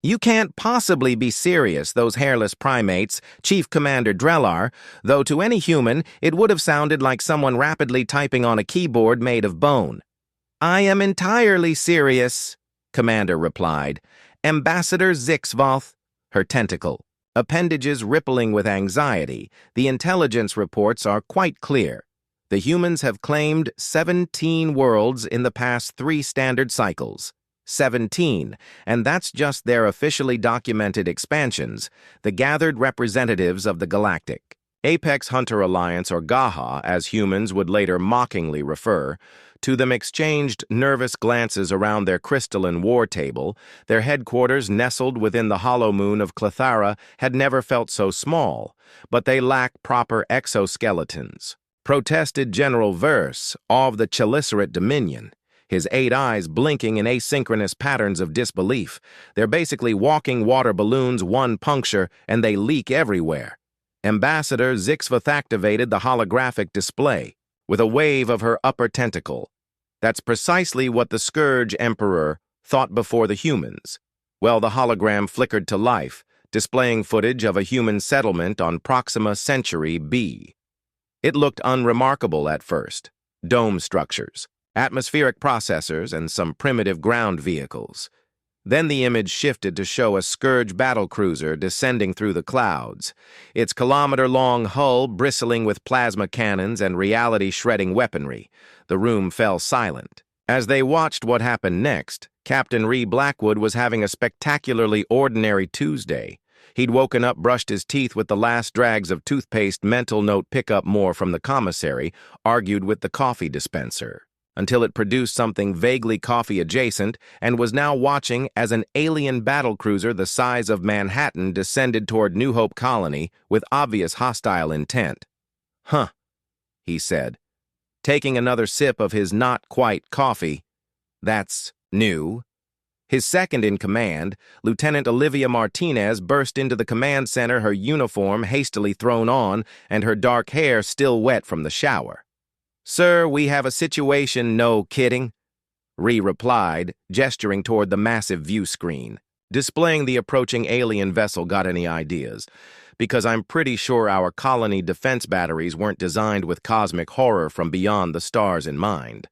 You can't possibly be serious, those hairless primates, Chief Commander Drellar, though to any human it would have sounded like someone rapidly typing on a keyboard made of bone. I am entirely serious, Commander replied. Ambassador Zixvoth, her tentacle, appendages rippling with anxiety, the intelligence reports are quite clear. The humans have claimed 17 worlds in the past 3 standard cycles. 17, and that's just their officially documented expansions, the gathered representatives of the galactic. Apex Hunter Alliance, or GAHA, as humans would later mockingly refer, to them exchanged nervous glances around their crystalline war table. Their headquarters, nestled within the hollow moon of Clethara, had never felt so small, but they lack proper exoskeletons. Protested General Verse of the Cheliceraate Dominion, his 8 eyes blinking in asynchronous patterns of disbelief. They're basically walking water balloons, one puncture, and they leak everywhere. Ambassador Zixvoth activated the holographic display with a wave of her upper tentacle. That's precisely what the Scourge Emperor thought before the humans. Well, the hologram flickered to life, displaying footage of a human settlement on Proxima Centauri B. It looked unremarkable at first. Dome structures, atmospheric processors, and some primitive ground vehicles. Then the image shifted to show a Scourge battlecruiser descending through the clouds, its kilometer-long hull bristling with plasma cannons and reality-shredding weaponry. The room fell silent. As they watched what happened next, Captain Ree Blackwood was having a spectacularly ordinary Tuesday. He'd woken up, brushed his teeth with the last drags of toothpaste, mental note pick up more from the commissary, argued with the coffee dispenser, until it produced something vaguely coffee-adjacent, and was now watching as an alien battlecruiser the size of Manhattan descended toward New Hope Colony with obvious hostile intent. Huh, he said, taking another sip of his not-quite coffee. That's new. His second-in-command, Lieutenant Olivia Martinez, burst into the command center, her uniform hastily thrown on and her dark hair still wet from the shower. Sir, we have a situation, no kidding, Ree replied, gesturing toward the massive view screen. Displaying the approaching alien vessel, got any ideas? Because I'm pretty sure our colony defense batteries weren't designed with cosmic horror from beyond the stars in mind.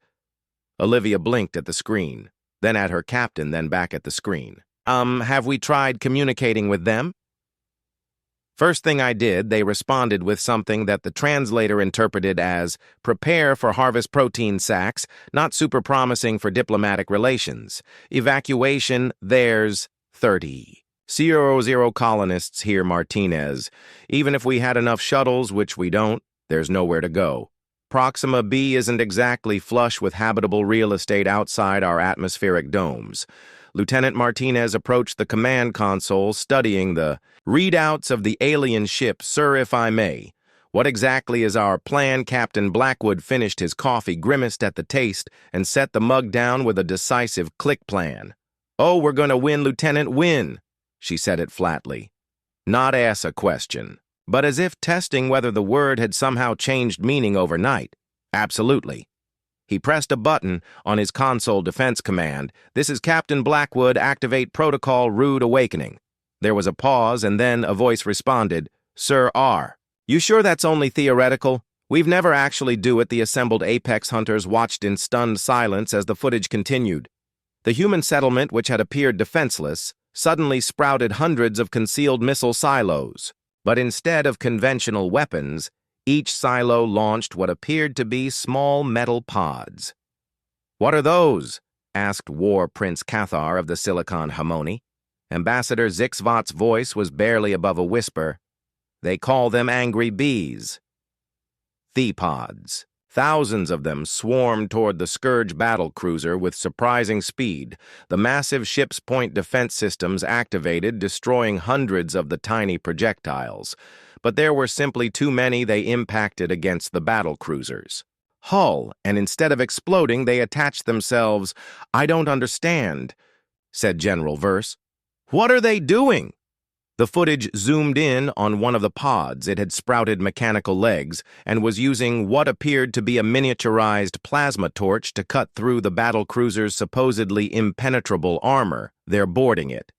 Olivia blinked at the screen, then at her captain, then back at the screen. Have we tried communicating with them? First thing I did, they responded with something that the translator interpreted as, prepare for harvest protein sacks, not super promising for diplomatic relations. Evacuation, there's 30. 00 colonists here, Martinez. Even if we had enough shuttles, which we don't, there's nowhere to go. Proxima B isn't exactly flush with habitable real estate outside our atmospheric domes. Lieutenant Martinez approached the command console, studying the readouts of the alien ship. Sir, if I may, what exactly is our plan? Captain Blackwood finished his coffee, grimaced at the taste, and set the mug down with a decisive click plan. Oh, we're gonna win, Lieutenant, win, she said it flatly. Not ask a question, but as if testing whether the word had somehow changed meaning overnight. Absolutely. He pressed a button on his console defense command. This is Captain Blackwood, activate protocol rude awakening. There was a pause, and then a voice responded, Sir R. You sure that's only theoretical? We've never actually do it. The assembled apex hunters watched in stunned silence as the footage continued. The human settlement, which had appeared defenseless, suddenly sprouted hundreds of concealed missile silos. But instead of conventional weapons, each silo launched what appeared to be small metal pods. What are those? Asked War Prince Cathar of the Silicon Harmony. Ambassador Zixvoth's voice was barely above a whisper. They call them angry bees. Thepods. Thousands of them swarmed toward the Scourge battlecruiser with surprising speed. The massive ship's point defense systems activated, destroying hundreds of the tiny projectiles. But there were simply too many. They impacted against the battlecruiser's hull, and instead of exploding, they attached themselves. I don't understand, said General Verse. What are they doing? The footage zoomed in on one of the pods. It had sprouted mechanical legs and was using what appeared to be a miniaturized plasma torch to cut through the battlecruiser's supposedly impenetrable armor. They're boarding it.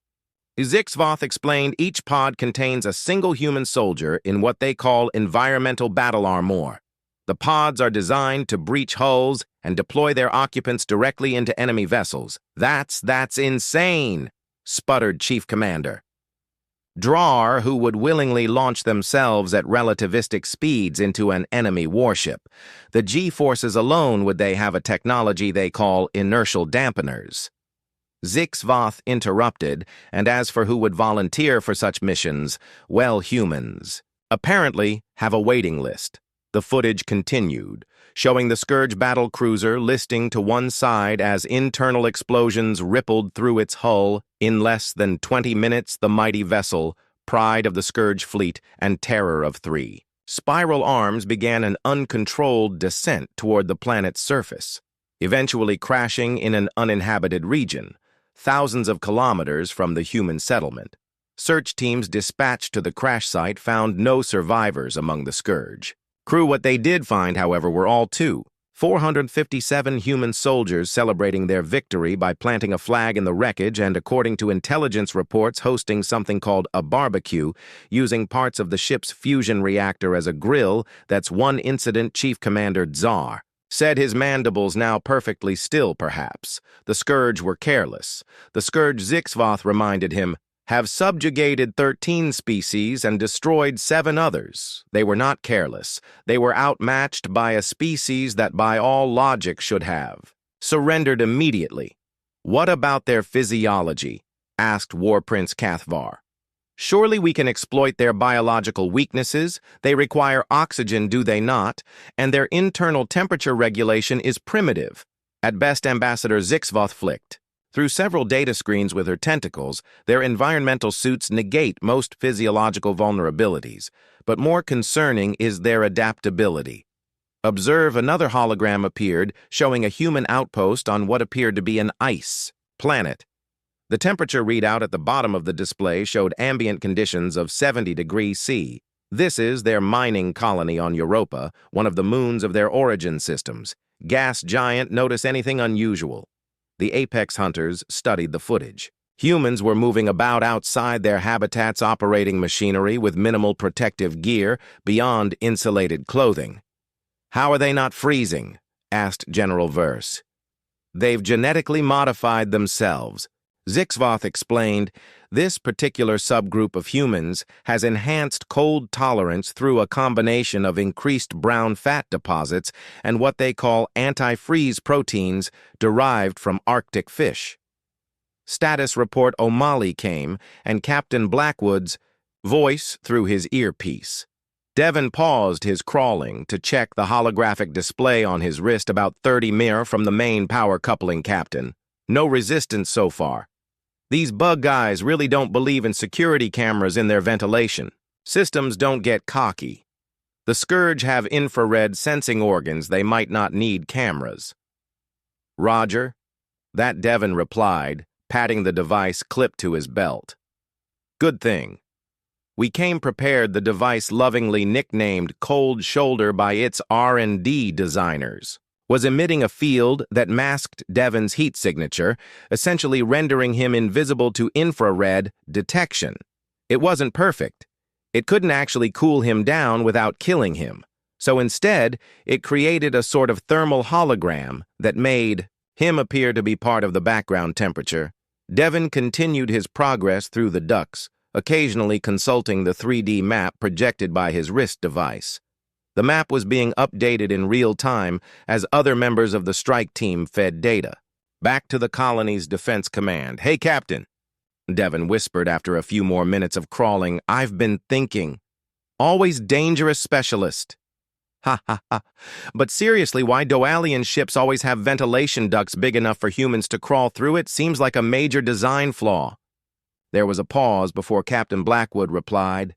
Zixvoth explained each pod contains a single human soldier in what they call environmental battle armor. The pods are designed to breach hulls and deploy their occupants directly into enemy vessels. That's insane, sputtered Chief Commander. Draar, who would willingly launch themselves at relativistic speeds into an enemy warship. The G-forces alone would they have a technology they call inertial dampeners. Zixvoth interrupted, and as for who would volunteer for such missions, well, humans apparently have a waiting list. The footage continued, showing the Scourge battle cruiser listing to one side as internal explosions rippled through its hull. In less than 20 minutes, the mighty vessel, pride of the Scourge fleet and terror of 3 spiral arms, began an uncontrolled descent toward the planet's surface, eventually crashing in an uninhabited region, thousands of kilometers from the human settlement. Search teams dispatched to the crash site found no survivors among the Scourge crew. What they did find, however, were all 457 human soldiers celebrating their victory by planting a flag in the wreckage and, according to intelligence reports, hosting something called a barbecue, using parts of the ship's fusion reactor as a grill. That's one incident Chief Commander Dzar said, his mandibles now perfectly still, perhaps. The Scourge were careless. The Scourge, Zixvoth reminded him, have subjugated 13 species and destroyed 7 others. They were not careless. They were outmatched by a species that by all logic should have surrendered immediately. What about their physiology? Asked War Prince Cathvar. Surely we can exploit their biological weaknesses. They require oxygen, do they not? And their internal temperature regulation is primitive. At best, Ambassador Zixvoth flicked through several data screens with her tentacles. Their environmental suits negate most physiological vulnerabilities, but more concerning is their adaptability. Observe, another hologram appeared, showing a human outpost on what appeared to be an ice planet. The temperature readout at the bottom of the display showed ambient conditions of 70 degrees C. This is their mining colony on Europa, one of the moons of their origin systems. Gas giant, notice anything unusual? The apex hunters studied the footage. Humans were moving about outside their habitats, operating machinery with minimal protective gear beyond insulated clothing. How are they not freezing? Asked General Verse. They've genetically modified themselves. Zixvoth explained, this particular subgroup of humans has enhanced cold tolerance through a combination of increased brown fat deposits and what they call anti-freeze proteins derived from Arctic fish. Status report O'Malley came, and Captain Blackwood's voice through his earpiece. Devon paused his crawling to check the holographic display on his wrist about 30 mir from the main power coupling. Captain, no resistance so far. These bug guys really don't believe in security cameras in their ventilation. Systems don't get cocky. The Scourge have infrared sensing organs. They might not need cameras. Roger. That Devon replied, patting the device clipped to his belt. Good thing. We came prepared, the device lovingly nicknamed Cold Shoulder by its R&D designers was emitting a field that masked Devon's heat signature, essentially rendering him invisible to infrared detection. It wasn't perfect. It couldn't actually cool him down without killing him. So instead, it created a sort of thermal hologram that made him appear to be part of the background temperature. Devon continued his progress through the ducts, occasionally consulting the 3D map projected by his wrist device. The map was being updated in real time as other members of the strike team fed data. Back to the colony's defense command. Hey, Captain, Devon whispered after a few more minutes of crawling. I've been thinking. Always dangerous specialist. Ha ha ha. But seriously, why do alien ships always have ventilation ducts big enough for humans to crawl through? It seems like a major design flaw. There was a pause before Captain Blackwood replied.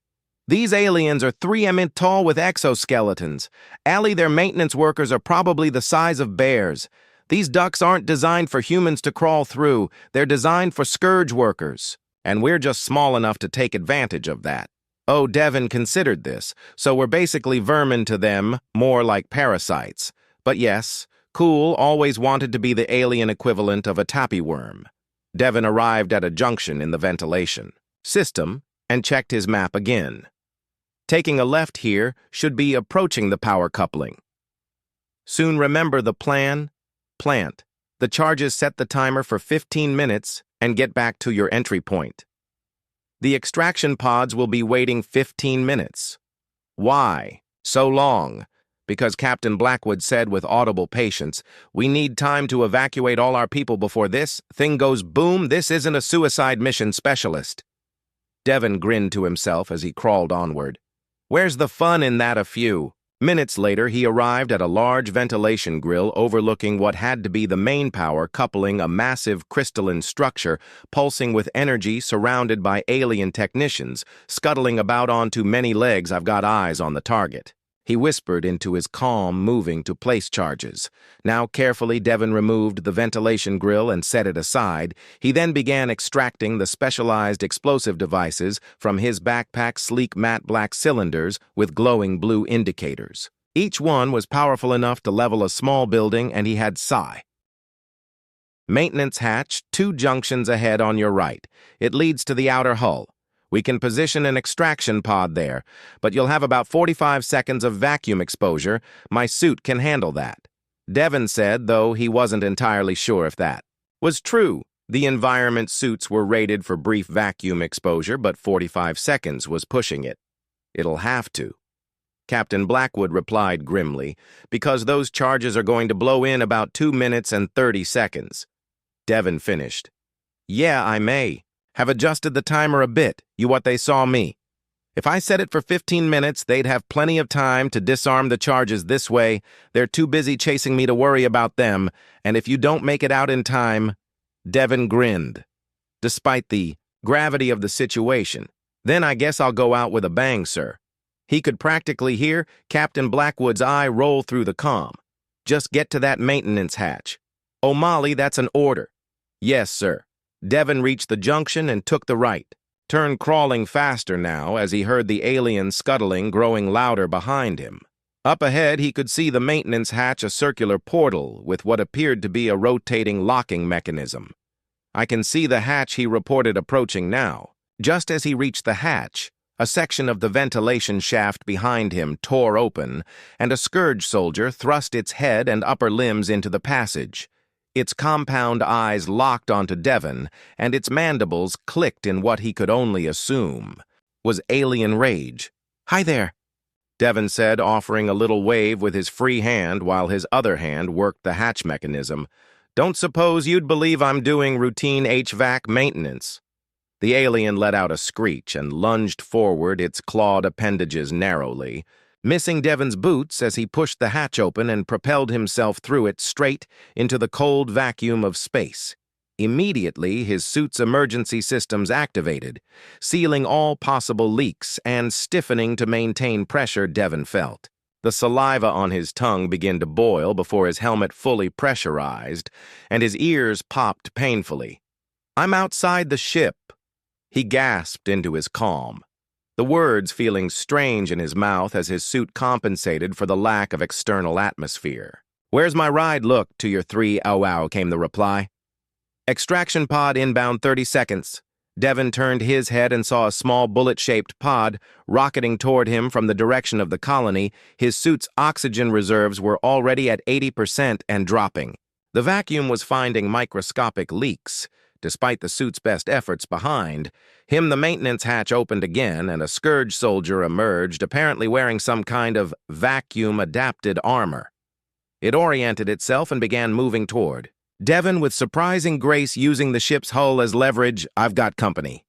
These aliens are 3 m tall with exoskeletons. Allie, their maintenance workers are probably the size of bears. These ducts aren't designed for humans to crawl through. They're designed for Scourge workers. And we're just small enough to take advantage of that. Oh, Devon considered this, so we're basically vermin to them, more like parasites. But yes, cool, always wanted to be the alien equivalent of a tapeworm. Devon arrived at a junction in the ventilation system and checked his map again. Taking a left here should be approaching the power coupling. Soon remember the plan. Plant. The charges set the timer for 15 minutes and get back to your entry point. The extraction pods will be waiting 15 minutes. Why so long? Because Captain Blackwood said with audible patience, we need time to evacuate all our people before this thing goes boom. This isn't a suicide mission specialist. Devon grinned to himself as he crawled onward. Where's the fun in that? A few minutes later, he arrived at a large ventilation grill overlooking what had to be the main power coupling, a massive crystalline structure pulsing with energy surrounded by alien technicians, scuttling about onto many legs. I've got eyes on the target. He whispered into his calm, moving to place charges. Now carefully, Devon removed the ventilation grill and set it aside. He then began extracting the specialized explosive devices from his backpack's sleek matte black cylinders with glowing blue indicators. Each one was powerful enough to level a small building, and he had psi. Maintenance hatch, 2 junctions ahead on your right. It leads to the outer hull. We can position an extraction pod there, but you'll have about 45 seconds of vacuum exposure. My suit can handle that. Devon said, though he wasn't entirely sure if that was true. The environment suits were rated for brief vacuum exposure, but 45 seconds was pushing it. It'll have to. Captain Blackwood replied grimly, because those charges are going to blow in about 2 minutes and 30 seconds. Devon finished. Yeah, I may have adjusted the timer a bit. You what they saw me. If I set it for 15 minutes, they'd have plenty of time to disarm the charges this way. They're too busy chasing me to worry about them, and if you don't make it out in time... Devon grinned, despite the gravity of the situation. Then I guess I'll go out with a bang, sir. He could practically hear Captain Blackwood's eye roll through the comm. Just get to that maintenance hatch. O'Malley, that's an order. Yes, sir. Devon reached the junction and took the right. Turned crawling faster now as he heard the alien scuttling growing louder behind him. Up ahead, he could see the maintenance hatch, a circular portal with what appeared to be a rotating locking mechanism. I can see the hatch, he reported, approaching now. Just as he reached the hatch, a section of the ventilation shaft behind him tore open, and a scourge soldier thrust its head and upper limbs into the passage. Its compound eyes locked onto Devon, and its mandibles clicked in what he could only assume was alien rage. Hi there, Devon said, offering a little wave with his free hand while his other hand worked the hatch mechanism. Don't suppose you'd believe I'm doing routine HVAC maintenance. The alien let out a screech and lunged forward, its clawed appendages narrowly, missing Devon's boots as he pushed the hatch open and propelled himself through it straight into the cold vacuum of space. Immediately, his suit's emergency systems activated, sealing all possible leaks and stiffening to maintain pressure. Devon felt the saliva on his tongue begin to boil before his helmet fully pressurized, and his ears popped painfully. I'm outside the ship, he gasped into his calm, the words feeling strange in his mouth as his suit compensated for the lack of external atmosphere. Where's my ride? Look, to your 3 ow, came the reply. Extraction pod inbound 30 seconds. Devon turned his head and saw a small bullet-shaped pod rocketing toward him from the direction of the colony. His suit's oxygen reserves were already at 80% and dropping. The vacuum was finding microscopic leaks. Despite the suit's best efforts behind him, the maintenance hatch opened again, and a scourge soldier emerged, apparently wearing some kind of vacuum-adapted armor. It oriented itself and began moving toward Devon with surprising grace, using the ship's hull as leverage. I've got company,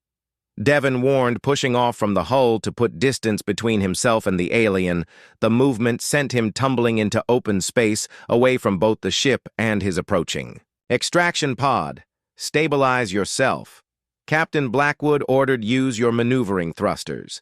Devon warned, pushing off from the hull to put distance between himself and the alien. The movement sent him tumbling into open space, away from both the ship and his approaching extraction pod. Stabilize yourself. Captain Blackwood ordered, use your maneuvering thrusters.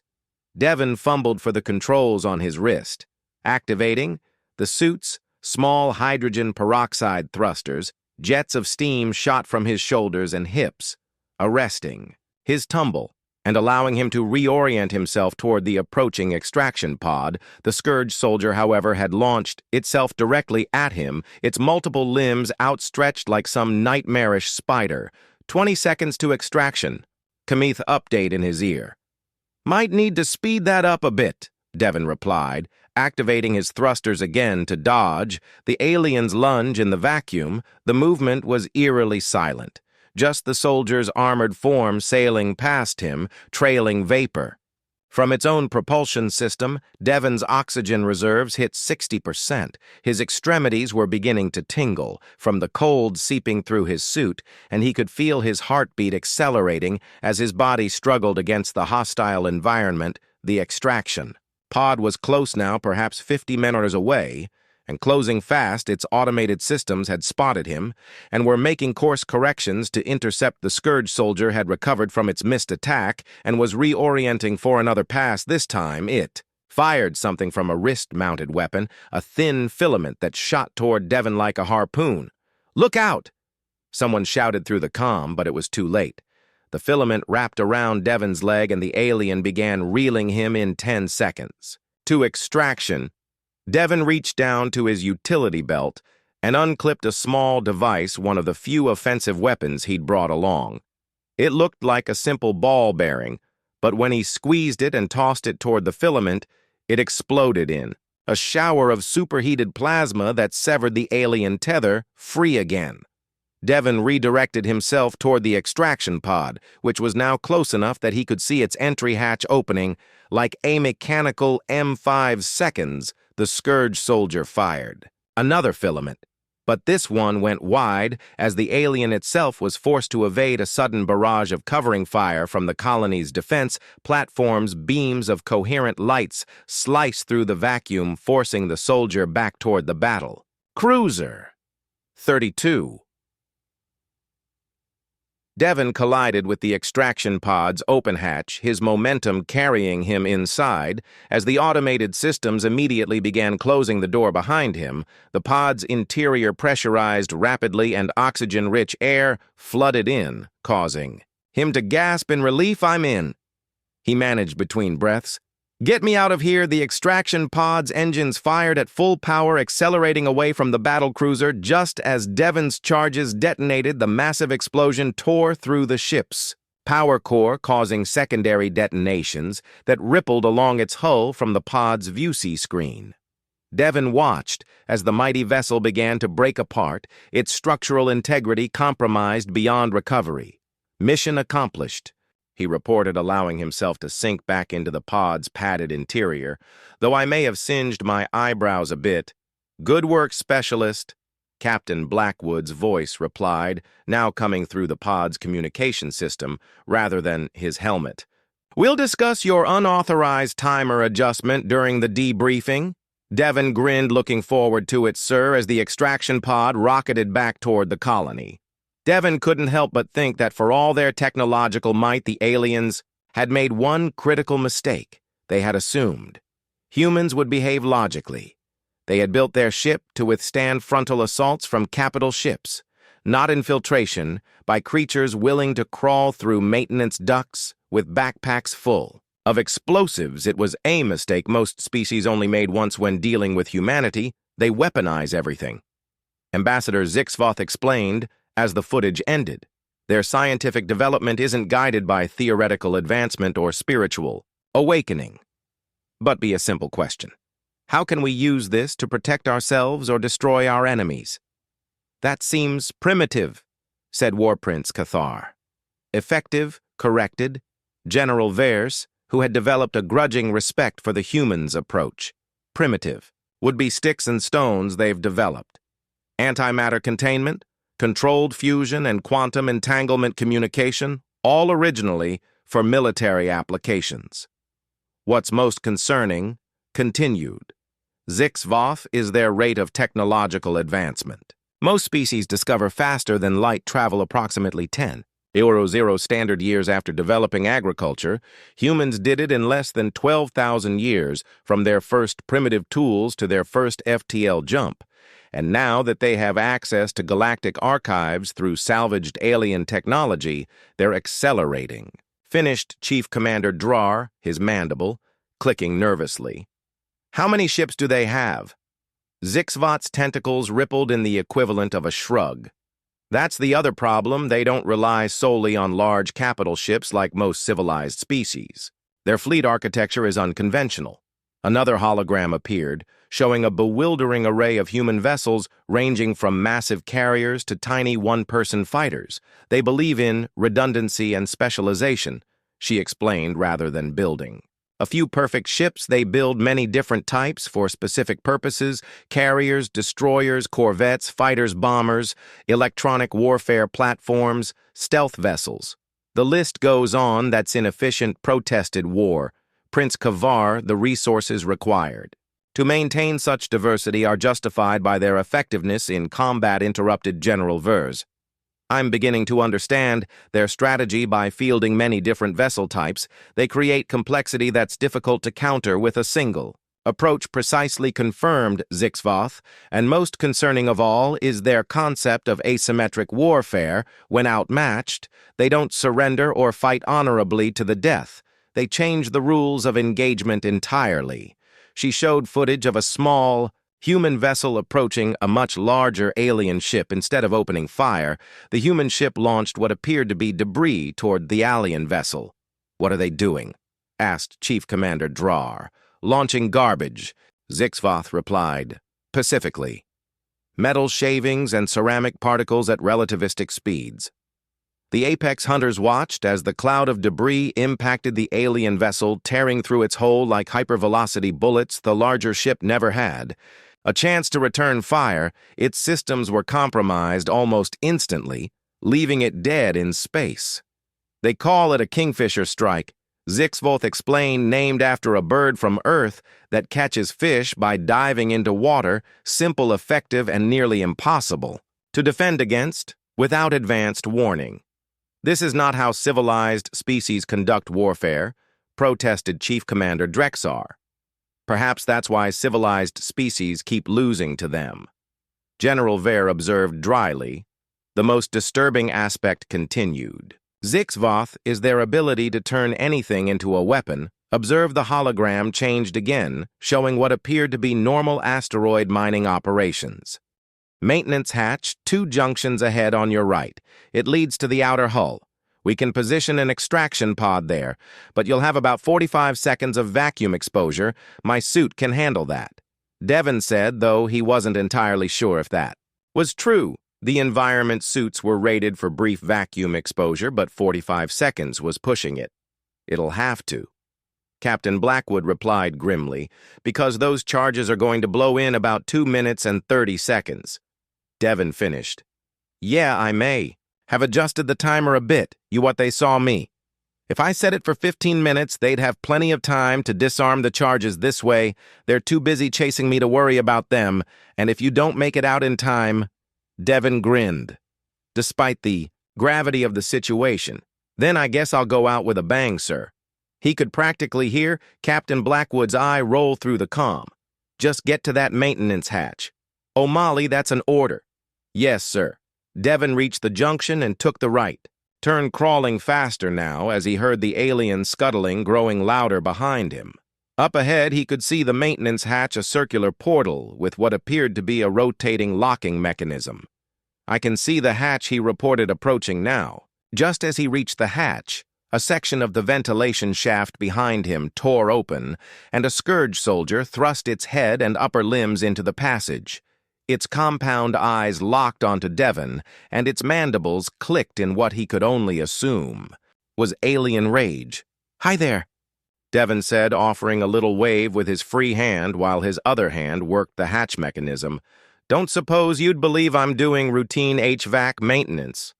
Devon fumbled for the controls on his wrist. Activating the suit's small hydrogen peroxide thrusters, jets of steam shot from his shoulders and hips, arresting his tumble and allowing him to reorient himself toward the approaching extraction pod. The scourge soldier, however, had launched itself directly at him, its multiple limbs outstretched like some nightmarish spider. 20 seconds to extraction. Kamith update in his ear. Might need to speed that up a bit, Devon replied, activating his thrusters again to dodge. The alien's lunge in the vacuum. The movement was eerily silent. Just the soldier's armored form sailing past him, trailing vapor. From its own propulsion system, Devon's oxygen reserves hit 60%. His extremities were beginning to tingle, from the cold seeping through his suit, and he could feel his heartbeat accelerating as his body struggled against the hostile environment, the extraction. Pod was close now, perhaps 50 meters away, and closing fast. Its automated systems had spotted him and were making course corrections to intercept. The Scourge soldier had recovered from its missed attack and was reorienting for another pass. This time, it fired something from a wrist-mounted weapon, a thin filament that shot toward Devon like a harpoon. "Look out!" Someone shouted through the comm, but it was too late. The filament wrapped around Devon's leg and the alien began reeling him in 10 seconds. To extraction, Devon reached down to his utility belt and unclipped a small device, one of the few offensive weapons he'd brought along. It looked like a simple ball bearing, but when he squeezed it and tossed it toward the filament, it exploded in a shower of superheated plasma that severed the alien tether free again. Devon redirected himself toward the extraction pod, which was now close enough that he could see its entry hatch opening. Like a mechanical M5 seconds, the Scourge soldier fired. Another filament, but this one went wide as the alien itself was forced to evade a sudden barrage of covering fire from the colony's defense platforms. Beams of coherent lights sliced through the vacuum, forcing the soldier back toward the battle. Cruiser 32. Devon collided with the extraction pod's open hatch, his momentum carrying him inside. As the automated systems immediately began closing the door behind him, the pod's interior pressurized rapidly and oxygen-rich air flooded in, causing him to gasp in relief. "I'm in," he managed between breaths. "Get me out of here." The extraction pod's engines fired at full power, accelerating away from the battlecruiser. Just as Devon's charges detonated, the massive explosion tore through the ship's power core, causing secondary detonations that rippled along its hull from the pod's viewsee screen. Devon watched as the mighty vessel began to break apart, its structural integrity compromised beyond recovery. "Mission accomplished," he reported, allowing himself to sink back into the pod's padded interior. "Though I may have singed my eyebrows a bit." "Good work, Specialist," Captain Blackwood's voice replied, now coming through the pod's communication system rather than his helmet. "We'll discuss your unauthorized timer adjustment during the debriefing." Devon grinned, looking forward to it, sir, as the extraction pod rocketed back toward the colony. Devon couldn't help but think that for all their technological might, the aliens had made one critical mistake. They had assumed humans would behave logically. They had built their ship to withstand frontal assaults from capital ships, not infiltration by creatures willing to crawl through maintenance ducts with backpacks full of explosives. It was a mistake most species only made once when dealing with humanity. They weaponize everything. Ambassador Zixvoth explained as the footage ended. Their scientific development isn't guided by theoretical advancement or spiritual awakening, but be a simple question. How can we use this to protect ourselves or destroy our enemies? That seems primitive, said War Prince Cathar. Effective, corrected, General Verse, who had developed a grudging respect for the humans' approach. Primitive would be sticks and stones they've developed. Antimatter containment, controlled fusion, and quantum entanglement communication, all originally for military applications. What's most concerning, continued, Zixvoth is their rate of technological advancement. Most species discover faster than light travel, approximately 10,000 standard years after developing agriculture. Humans did it in less than 12,000 years from their first primitive tools to their first FTL jump. And now that they have access to galactic archives through salvaged alien technology, they're accelerating. Finished Chief Commander Drar, his mandible, clicking nervously. How many ships do they have? Zixvoth's tentacles rippled in the equivalent of a shrug. That's the other problem. They don't rely solely on large capital ships like most civilized species. Their fleet architecture is unconventional. Another hologram appeared, showing a bewildering array of human vessels ranging from massive carriers to tiny one-person fighters. They believe in redundancy and specialization, she explained rather than building. A few perfect ships, they build many different types for specific purposes: carriers, destroyers, corvettes, fighters, bombers, electronic warfare platforms, stealth vessels. The list goes on. That's inefficient, protested war. Prince Kavar, the resources required to maintain such diversity are justified by their effectiveness in combat, interrupted General Vers. I'm beginning to understand their strategy. By fielding many different vessel types, they create complexity that's difficult to counter with a single approach. Precisely, confirmed Zixvoth, and most concerning of all is their concept of asymmetric warfare. When outmatched, they don't surrender or fight honorably to the death. They change the rules of engagement entirely. She showed footage of a small, human vessel approaching a much larger alien ship. Instead of opening fire, the human ship launched what appeared to be debris toward the alien vessel. "What are they doing?" asked Chief Commander Drar. "Launching garbage," Zixvoth replied, pacifically. "Metal shavings and ceramic particles at relativistic speeds." The apex hunters watched as the cloud of debris impacted the alien vessel, tearing through its hull like hypervelocity bullets the larger ship never had. A chance to return fire, its systems were compromised almost instantly, leaving it dead in space. "They call it a kingfisher strike," Zixvoth explained, "named after a bird from Earth that catches fish by diving into water, simple, effective, and nearly impossible to defend against without advanced warning." "This is not how civilized species conduct warfare," protested Chief Commander Drexar. "Perhaps that's why civilized species keep losing to them." General Ver observed dryly. The most disturbing aspect continued. "Zixvoth is their ability to turn anything into a weapon." Observe the hologram changed again, showing what appeared to be normal asteroid mining operations. "Maintenance hatch, 2 junctions ahead on your right. It leads to the outer hull. We can position an extraction pod there, but you'll have about 45 seconds of vacuum exposure. My suit can handle that." Devon said, though he wasn't entirely sure if that was true. The environment suits were rated for brief vacuum exposure, but 45 seconds was pushing it. "It'll have to," Captain Blackwood replied grimly, "because those charges are going to blow in about 2 minutes and 30 seconds. Devon finished. "Yeah, I may have adjusted the timer a bit. You what they saw me. If I set it for 15 minutes, they'd have plenty of time to disarm the charges this way. They're too busy chasing me to worry about them, and if you don't make it out in time..." Devon grinned. "Despite the gravity of the situation, then I guess I'll go out with a bang, sir." He could practically hear Captain Blackwood's eye roll through the comm. "Just get to that maintenance hatch." "O'Malley, that's an order." "Yes, sir." Devon reached the junction and took the right. Turned crawling faster now as he heard the alien scuttling growing louder behind him. Up ahead, he could see the maintenance hatch, a circular portal with what appeared to be a rotating locking mechanism. "I can see the hatch," he reported, approaching now. Just as he reached the hatch, a section of the ventilation shaft behind him tore open, and a scourge soldier thrust its head and upper limbs into the passage. Its compound eyes locked onto Devon, and its mandibles clicked in what he could only assume was alien rage. "Hi there," Devon said, offering a little wave with his free hand while his other hand worked the hatch mechanism. "Don't suppose you'd believe I'm doing routine HVAC maintenance."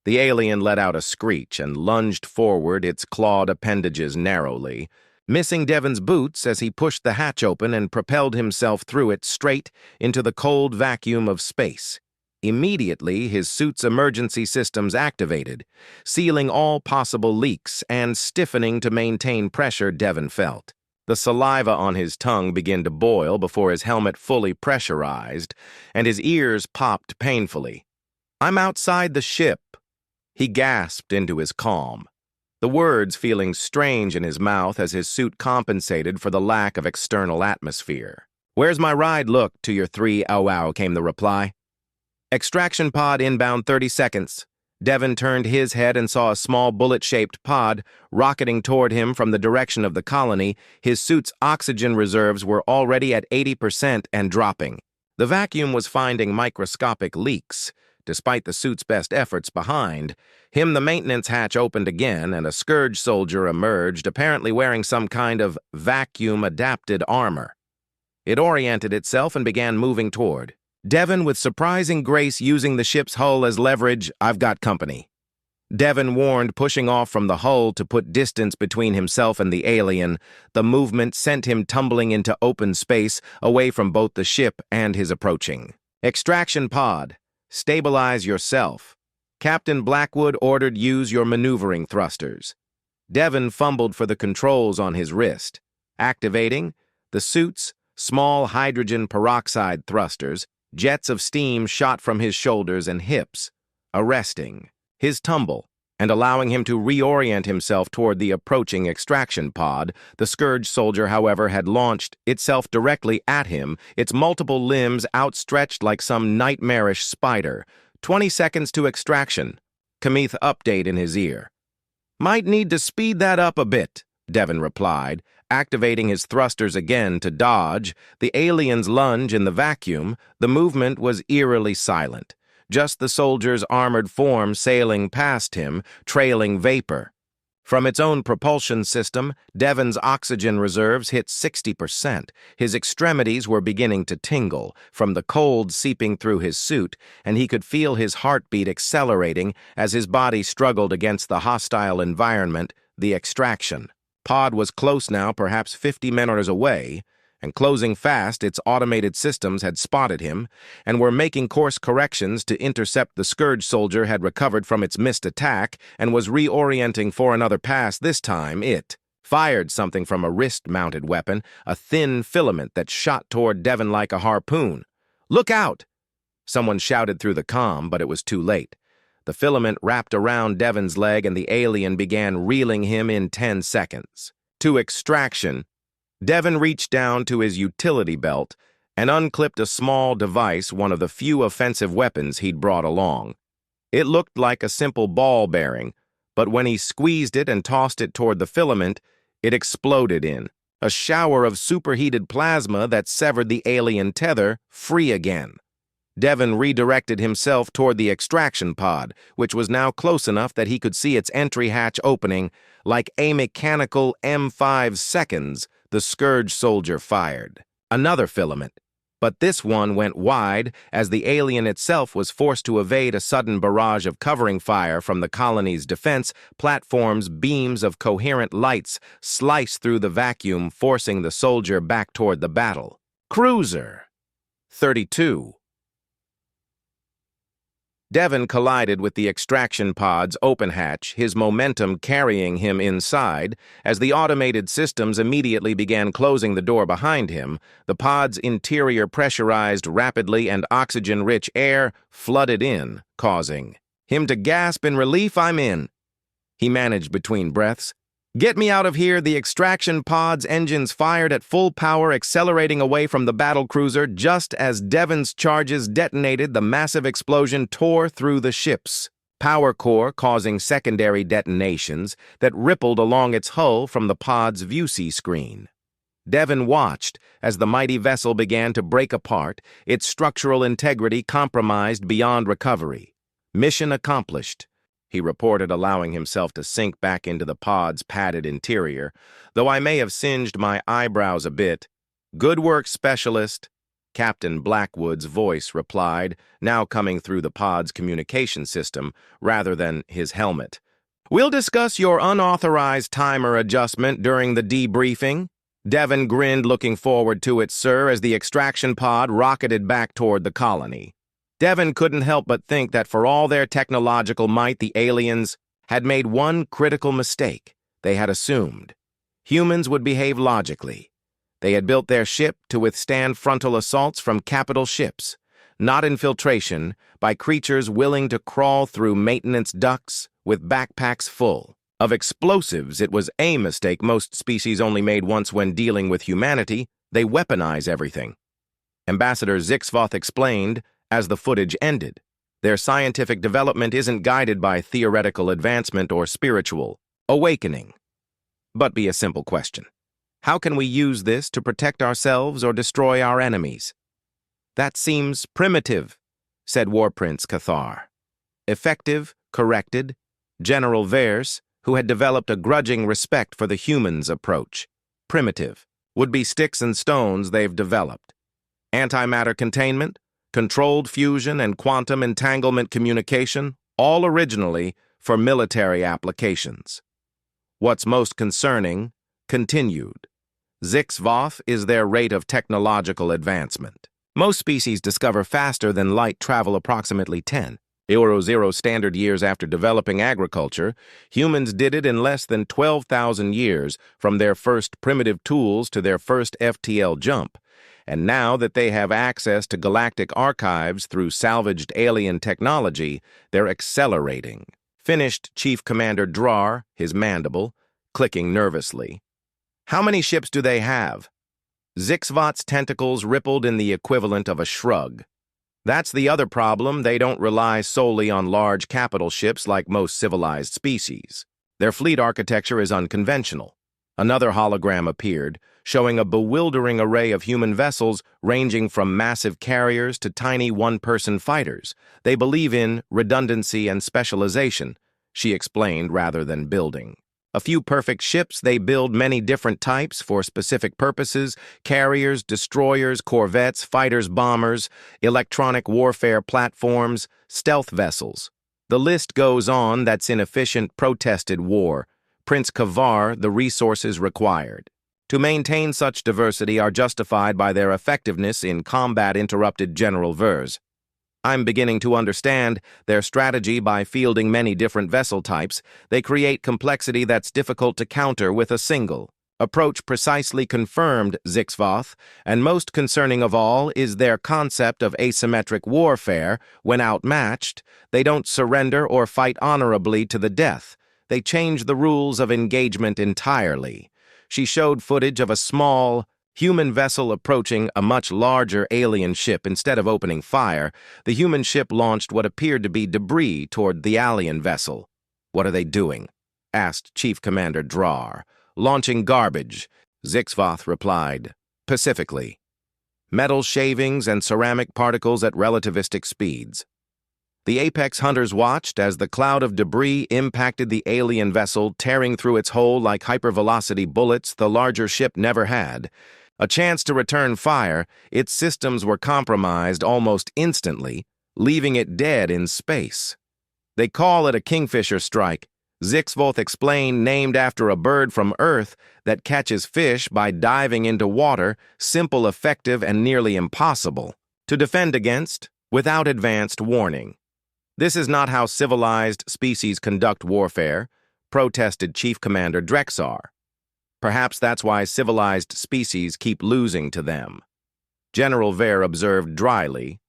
The alien let out a screech and lunged forward, its clawed appendages narrowly, missing Devon's boots as he pushed the hatch open and propelled himself through it straight into the cold vacuum of space. Immediately, his suit's emergency systems activated, sealing all possible leaks and stiffening to maintain pressure. Devon felt the saliva on his tongue begin to boil before his helmet fully pressurized, and his ears popped painfully. "I'm outside the ship," he gasped into his calm, the words feeling strange in his mouth as his suit compensated for the lack of external atmosphere. "Where's my ride? Look to your 3 ow," came the reply. Extraction pod inbound 30 seconds. Devon turned his head and saw a small bullet-shaped pod rocketing toward him from the direction of the colony. His suit's oxygen reserves were already at 80% and dropping. The vacuum was finding microscopic leaks. Despite the suit's best efforts behind him, the maintenance hatch opened again and a scourge soldier emerged, apparently wearing some kind of vacuum-adapted armor. It oriented itself and began moving toward Devon with surprising grace, using the ship's hull as leverage. "I've got company," Devon warned, pushing off from the hull to put distance between himself and the alien. The movement sent him tumbling into open space, away from both the ship and his approaching. "Extraction pod, stabilize yourself. Captain Blackwood ordered use your maneuvering thrusters." Devon fumbled for the controls on his wrist. Activating the suit's small hydrogen peroxide thrusters, jets of steam shot from his shoulders and hips, arresting his tumble and allowing him to reorient himself toward the approaching extraction pod. The scourge soldier, however, had launched itself directly at him, its multiple limbs outstretched like some nightmarish spider. 20 seconds to extraction. Kamith update in his ear. "Might need to speed that up a bit," Devon replied, activating his thrusters again to dodge the alien's lunge in the vacuum. The movement was eerily silent, just the soldier's armored form sailing past him, trailing vapor. From its own propulsion system, Devon's oxygen reserves hit 60%. His extremities were beginning to tingle from the cold seeping through his suit, and he could feel his heartbeat accelerating as his body struggled against the hostile environment. The extraction pod was close now, perhaps 50 meters away, and closing fast. Its automated systems had spotted him and were making course corrections to intercept. The scourge soldier had recovered from its missed attack and was reorienting for another pass. This time it fired something from a wrist-mounted weapon, a thin filament that shot toward Devon like a harpoon. "Look out!" Someone shouted through the comm, but it was too late. The filament wrapped around Devon's leg and the alien began reeling him in 10 seconds. To extraction, Devon reached down to his utility belt and unclipped a small device, one of the few offensive weapons he'd brought along. It looked like a simple ball bearing, but when he squeezed it and tossed it toward the filament, it exploded in a shower of superheated plasma that severed the alien tether free again. Devon redirected himself toward the extraction pod, which was now close enough that he could see its entry hatch opening. Like a mechanical M5 seconds, the scourge soldier fired another filament, but this one went wide as the alien itself was forced to evade a sudden barrage of covering fire from the colony's defense platforms. Beams of coherent lights sliced through the vacuum, forcing the soldier back toward the battle cruiser. 32. Devon collided with the extraction pod's open hatch, his momentum carrying him inside. As the automated systems immediately began closing the door behind him, the pod's interior pressurized rapidly and oxygen-rich air flooded in, causing him to gasp in relief. "I'm in," he managed between breaths. "Get me out of here." The extraction pod's engines fired at full power, accelerating away from the battlecruiser. Just as Devon's charges detonated, the massive explosion tore through the ship's power core, causing secondary detonations that rippled along its hull from the pod's viewsee screen. Devon watched as the mighty vessel began to break apart, its structural integrity compromised beyond recovery. "Mission accomplished," he reported, allowing himself to sink back into the pod's padded interior, "though I may have singed my eyebrows a bit." "Good work, specialist," Captain Blackwood's voice replied, now coming through the pod's communication system rather than his helmet. "We'll discuss your unauthorized timer adjustment during the debriefing." Devon grinned, looking forward to it, sir, as the extraction pod rocketed back toward the colony. Devon couldn't help but think that for all their technological might, the aliens had made one critical mistake. They had assumed humans would behave logically. They had built their ship to withstand frontal assaults from capital ships, not infiltration by creatures willing to crawl through maintenance ducts with backpacks full of explosives. It was a mistake most species only made once when dealing with humanity. They weaponize everything. Ambassador Zixvoth explained, as the footage ended. Their scientific development isn't guided by theoretical advancement or spiritual awakening, but be a simple question. How can we use this to protect ourselves or destroy our enemies? That seems primitive, said War Prince Cathar. Effective, corrected, General Vers, who had developed a grudging respect for the humans' approach. Primitive would be sticks and stones they've developed. Antimatter containment, controlled fusion, and quantum entanglement communication, all originally for military applications. What's most concerning, continued. Zixvoth is their rate of technological advancement. Most species discover faster than light travel approximately 10,000 standard years after developing agriculture. Humans did it in less than 12,000 years from their first primitive tools to their first FTL jump. And now that they have access to galactic archives through salvaged alien technology, they're accelerating. Finished Chief Commander Drar, his mandible, clicking nervously. How many ships do they have? Zixvoth's tentacles rippled in the equivalent of a shrug. That's the other problem. They don't rely solely on large capital ships like most civilized species. Their fleet architecture is unconventional. Another hologram appeared, showing a bewildering array of human vessels ranging from massive carriers to tiny one-person fighters. They believe in redundancy and specialization, she explained rather than building. A few perfect ships, they build many different types for specific purposes: carriers, destroyers, corvettes, fighters, bombers, electronic warfare platforms, stealth vessels. The list goes on. That's inefficient, protested war. Prince Kavar, the resources required to maintain such diversity are justified by their effectiveness in combat, interrupted General Vers. I'm beginning to understand their strategy. By fielding many different vessel types, they create complexity that's difficult to counter with a single approach. Precisely, confirmed Zixvoth, and most concerning of all is their concept of asymmetric warfare. When outmatched, they don't surrender or fight honorably to the death. They change the rules of engagement entirely. She showed footage of a small, human vessel approaching a much larger alien ship. Instead of opening fire, the human ship launched what appeared to be debris toward the alien vessel. What are they doing? Asked Chief Commander Drar. Launching garbage, Zixvoth replied, pacifically. Metal shavings and ceramic particles at relativistic speeds. The apex hunters watched as the cloud of debris impacted the alien vessel, tearing through its hull like hypervelocity bullets the larger ship never had. A chance to return fire, its systems were compromised almost instantly, leaving it dead in space. They call it a kingfisher strike, Zixvoth explained, named after a bird from Earth that catches fish by diving into water, simple, effective, and nearly impossible to defend against without advanced warning. This is not how civilized species conduct warfare, protested Chief Commander Drexar. Perhaps that's why civilized species keep losing to them. General Ver observed dryly.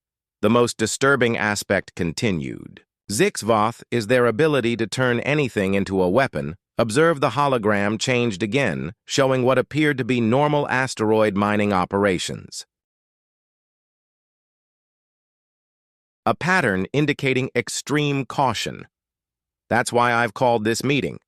The most disturbing aspect continued. Zixvoth is their ability to turn anything into a weapon. Observe the hologram changed again, showing what appeared to be normal asteroid mining operations. A pattern indicating extreme caution. That's why I've called this meeting.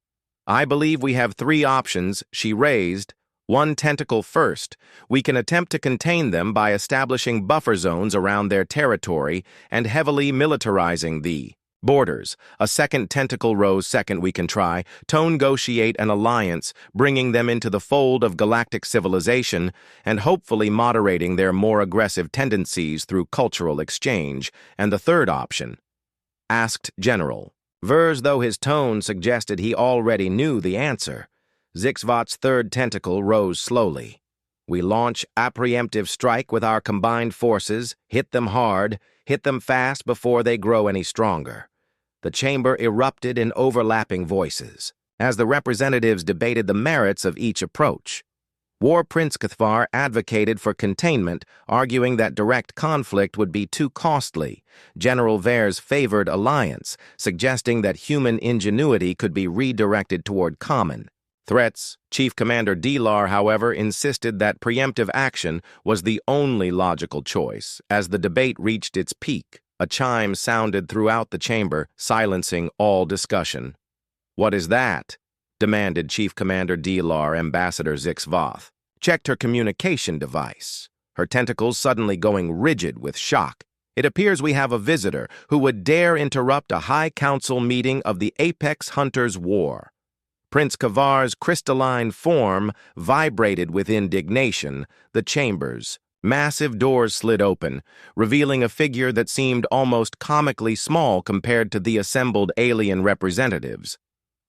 I believe we have three options, she raised. One tentacle first. We can attempt to contain them by establishing buffer zones around their territory and heavily militarizing the borders. A second tentacle rose second. We can try to negotiate an alliance, bringing them into the fold of galactic civilization and hopefully moderating their more aggressive tendencies through cultural exchange. And the third option? Asked General Vers, though his tone suggested he already knew the answer. Zixvoth's third tentacle rose slowly. We launch a preemptive strike with our combined forces, hit them hard, hit them fast before they grow any stronger. The chamber erupted in overlapping voices as the representatives debated the merits of each approach. War Prince Cathar advocated for containment, arguing that direct conflict would be too costly. General Vers favored alliance, suggesting that human ingenuity could be redirected toward common Threats, Chief Commander Delar, however, insisted that preemptive action was the only logical choice. As the debate reached its peak, a chime sounded throughout the chamber, silencing all discussion. "What is that?" demanded Chief Commander Delar. Ambassador Zixvoth checked her communication device, her tentacles suddenly going rigid with shock. "It appears we have a visitor who would dare interrupt a High Council meeting of the Apex Hunters' War." Prince Kavar's crystalline form vibrated with indignation. The chamber's massive doors slid open, revealing a figure that seemed almost comically small compared to the assembled alien representatives.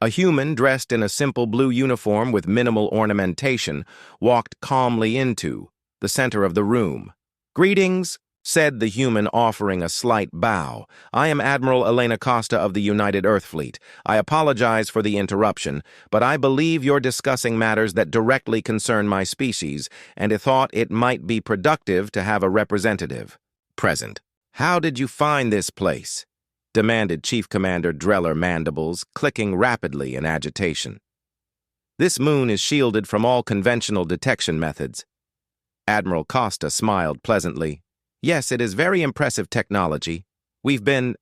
A human dressed in a simple blue uniform with minimal ornamentation walked calmly into the center of the room. "Greetings," said the human, offering a slight bow. "I am Admiral Elena Costa of the United Earth Fleet. I apologize for the interruption, but I believe you're discussing matters that directly concern my species, and I thought it might be productive to have a representative present." "How did you find this place?" demanded Chief Commander Dreller, mandibles clicking rapidly in agitation. "This moon is shielded from all conventional detection methods." Admiral Costa smiled pleasantly. "Yes, it is very impressive technology. We've been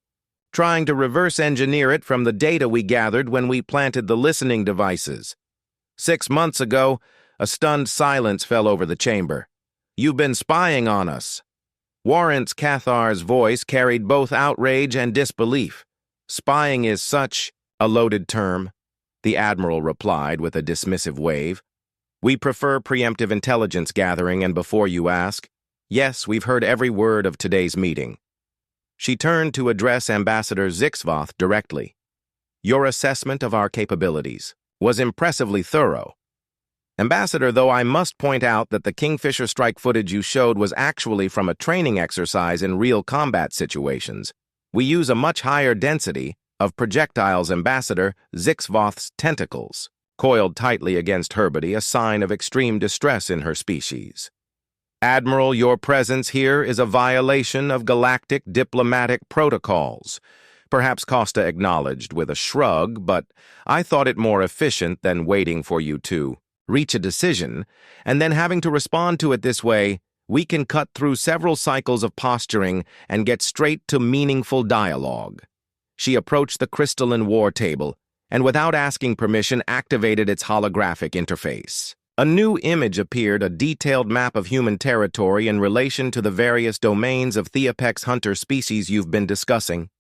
trying to reverse engineer it from the data we gathered when we planted the listening devices. 6 months ago, a stunned silence fell over the chamber. "You've been spying on us." Warrant's Cathar's voice carried both outrage and disbelief. "Spying is such a loaded term," the Admiral replied with a dismissive wave. "We prefer preemptive intelligence gathering, and before you ask, yes, we've heard every word of today's meeting." She turned to address Ambassador Zixvoth directly. "Your assessment of our capabilities was impressively thorough. Ambassador, though I must point out that the Kingfisher strike footage you showed was actually from a training exercise in real combat situations. We use a much higher density of projectiles." Ambassador Zixvoth's tentacles coiled tightly against her body, a sign of extreme distress in her species. "Admiral, your presence here is a violation of galactic diplomatic protocols." Perhaps Costa acknowledged with a shrug, but I thought it more efficient than waiting for you to reach a decision, and then having to respond to it this way. We can cut through several cycles of posturing and get straight to meaningful dialogue. She approached the crystalline war table, and without asking permission, activated its holographic interface. A new image appeared, a detailed map of human territory in relation to the various domains of the Apex Hunter species you've been discussing.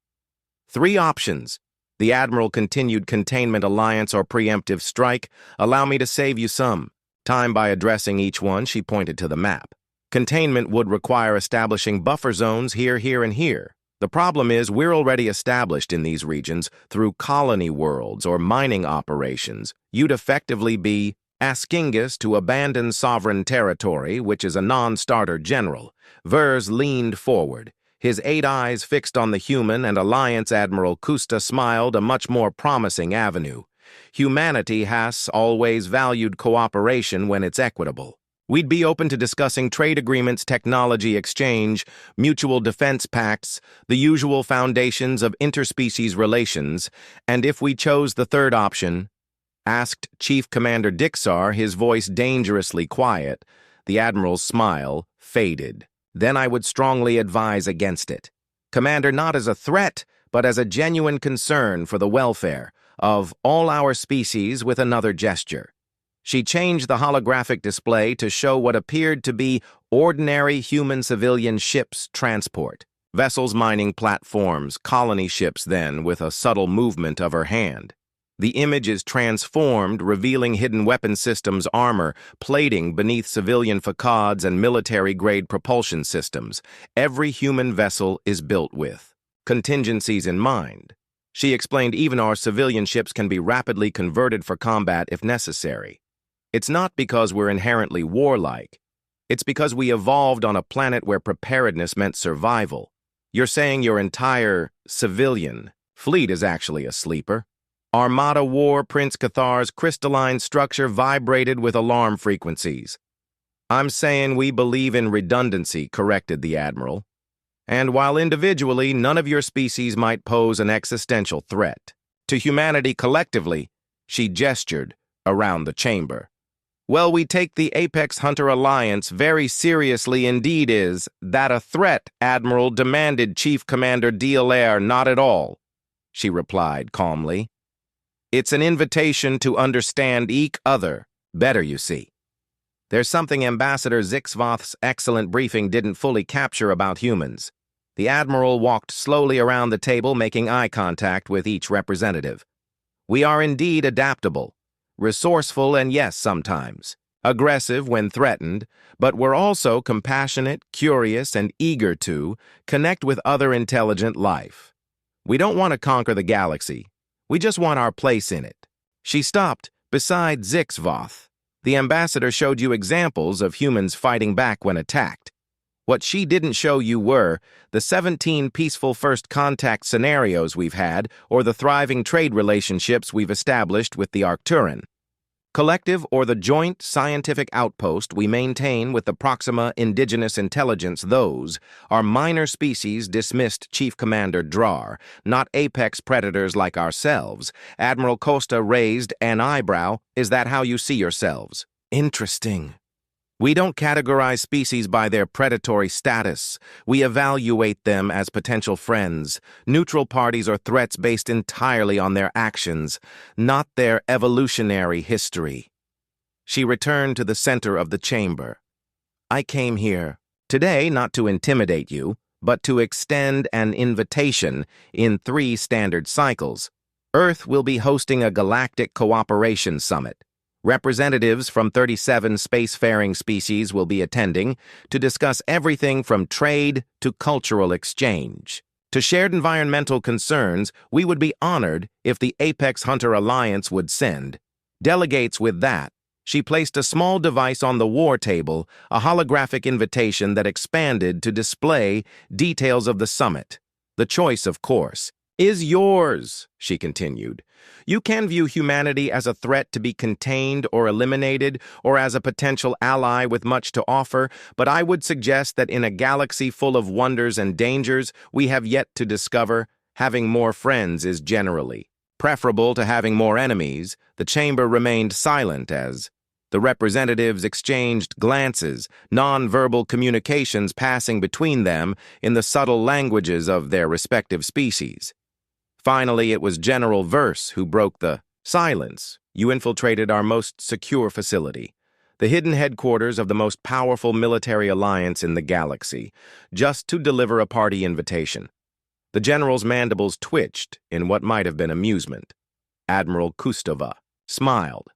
3 options. The Admiral continued: containment, alliance, or preemptive strike. Allow me to save you some time by addressing each one. She pointed to the map. Containment would require establishing buffer zones here, here, and here. The problem is we're already established in these regions through colony worlds or mining operations. You'd effectively be asking us to abandon sovereign territory, which is a non-starter. General Vers leaned forward, his 8 eyes fixed on the human and alliance. Admiral Costa smiled, a much more promising avenue. Humanity has always valued cooperation when it's equitable. We'd be open to discussing trade agreements, technology exchange, mutual defense pacts, the usual foundations of interspecies relations, and if we chose the third option, asked Chief Commander Dixar, his voice dangerously quiet. The Admiral's smile faded. Then I would strongly advise against it. Commander, not as a threat, but as a genuine concern for the welfare of all our species. With another gesture, she changed the holographic display to show what appeared to be ordinary human civilian ships transport. Vessels, mining platforms, colony ships. Then, with a subtle movement of her hand, the image is transformed, revealing hidden weapon systems, armor, plating beneath civilian facades, and military-grade propulsion systems. Every human vessel is built with contingencies in mind. She explained even our civilian ships can be rapidly converted for combat if necessary. It's not because we're inherently warlike. It's because we evolved on a planet where preparedness meant survival. You're saying your entire civilian fleet is actually a sleeper? Armada War. Prince Cathar's crystalline structure vibrated with alarm frequencies. I'm saying we believe in redundancy, corrected the Admiral. And while individually, none of your species might pose an existential threat to humanity collectively, she gestured, around the chamber. Well, we take the Apex Hunter Alliance very seriously indeed. Is that a threat, Admiral? Demanded Chief Commander D'Alaire. Not at all, she replied calmly. It's an invitation to understand each other better, you see. There's something Ambassador Zixvoth's excellent briefing didn't fully capture about humans. The Admiral walked slowly around the table, making eye contact with each representative. We are indeed adaptable, resourceful, and yes, sometimes aggressive when threatened, but we're also compassionate, curious, and eager to connect with other intelligent life. We don't want to conquer the galaxy. We just want our place in it. She stopped beside Zixvoth. The ambassador showed you examples of humans fighting back when attacked. What she didn't show you were the 17 peaceful first contact scenarios we've had or the thriving trade relationships we've established with the Arcturan Collective or the joint scientific outpost we maintain with the Proxima Indigenous Intelligence. Those are minor species, dismissed Chief Commander Drar, not apex predators like ourselves. Admiral Costa raised an eyebrow. Is that how you see yourselves? Interesting. We don't categorize species by their predatory status. We evaluate them as potential friends, neutral parties, or threats based entirely on their actions, not their evolutionary history. She returned to the center of the chamber. I came here today not to intimidate you, but to extend an invitation in 3 standard cycles. Earth will be hosting a galactic cooperation summit. Representatives from 37 spacefaring species will be attending to discuss everything from trade to cultural exchange. To shared environmental concerns, we would be honored if the Apex Hunter Alliance would send delegates. With that, she placed a small device on the war table, a holographic invitation that expanded to display details of the summit. The choice, of course, is yours, she continued. You can view humanity as a threat to be contained or eliminated, or as a potential ally with much to offer, but I would suggest that in a galaxy full of wonders and dangers we have yet to discover, having more friends is generally preferable to having more enemies. The chamber remained silent as the representatives exchanged glances, non-verbal communications passing between them in the subtle languages of their respective species. Finally, it was General Verse who broke the silence. You infiltrated our most secure facility, the hidden headquarters of the most powerful military alliance in the galaxy, just to deliver a party invitation. The general's mandibles twitched in what might have been amusement. Admiral Kustova smiled.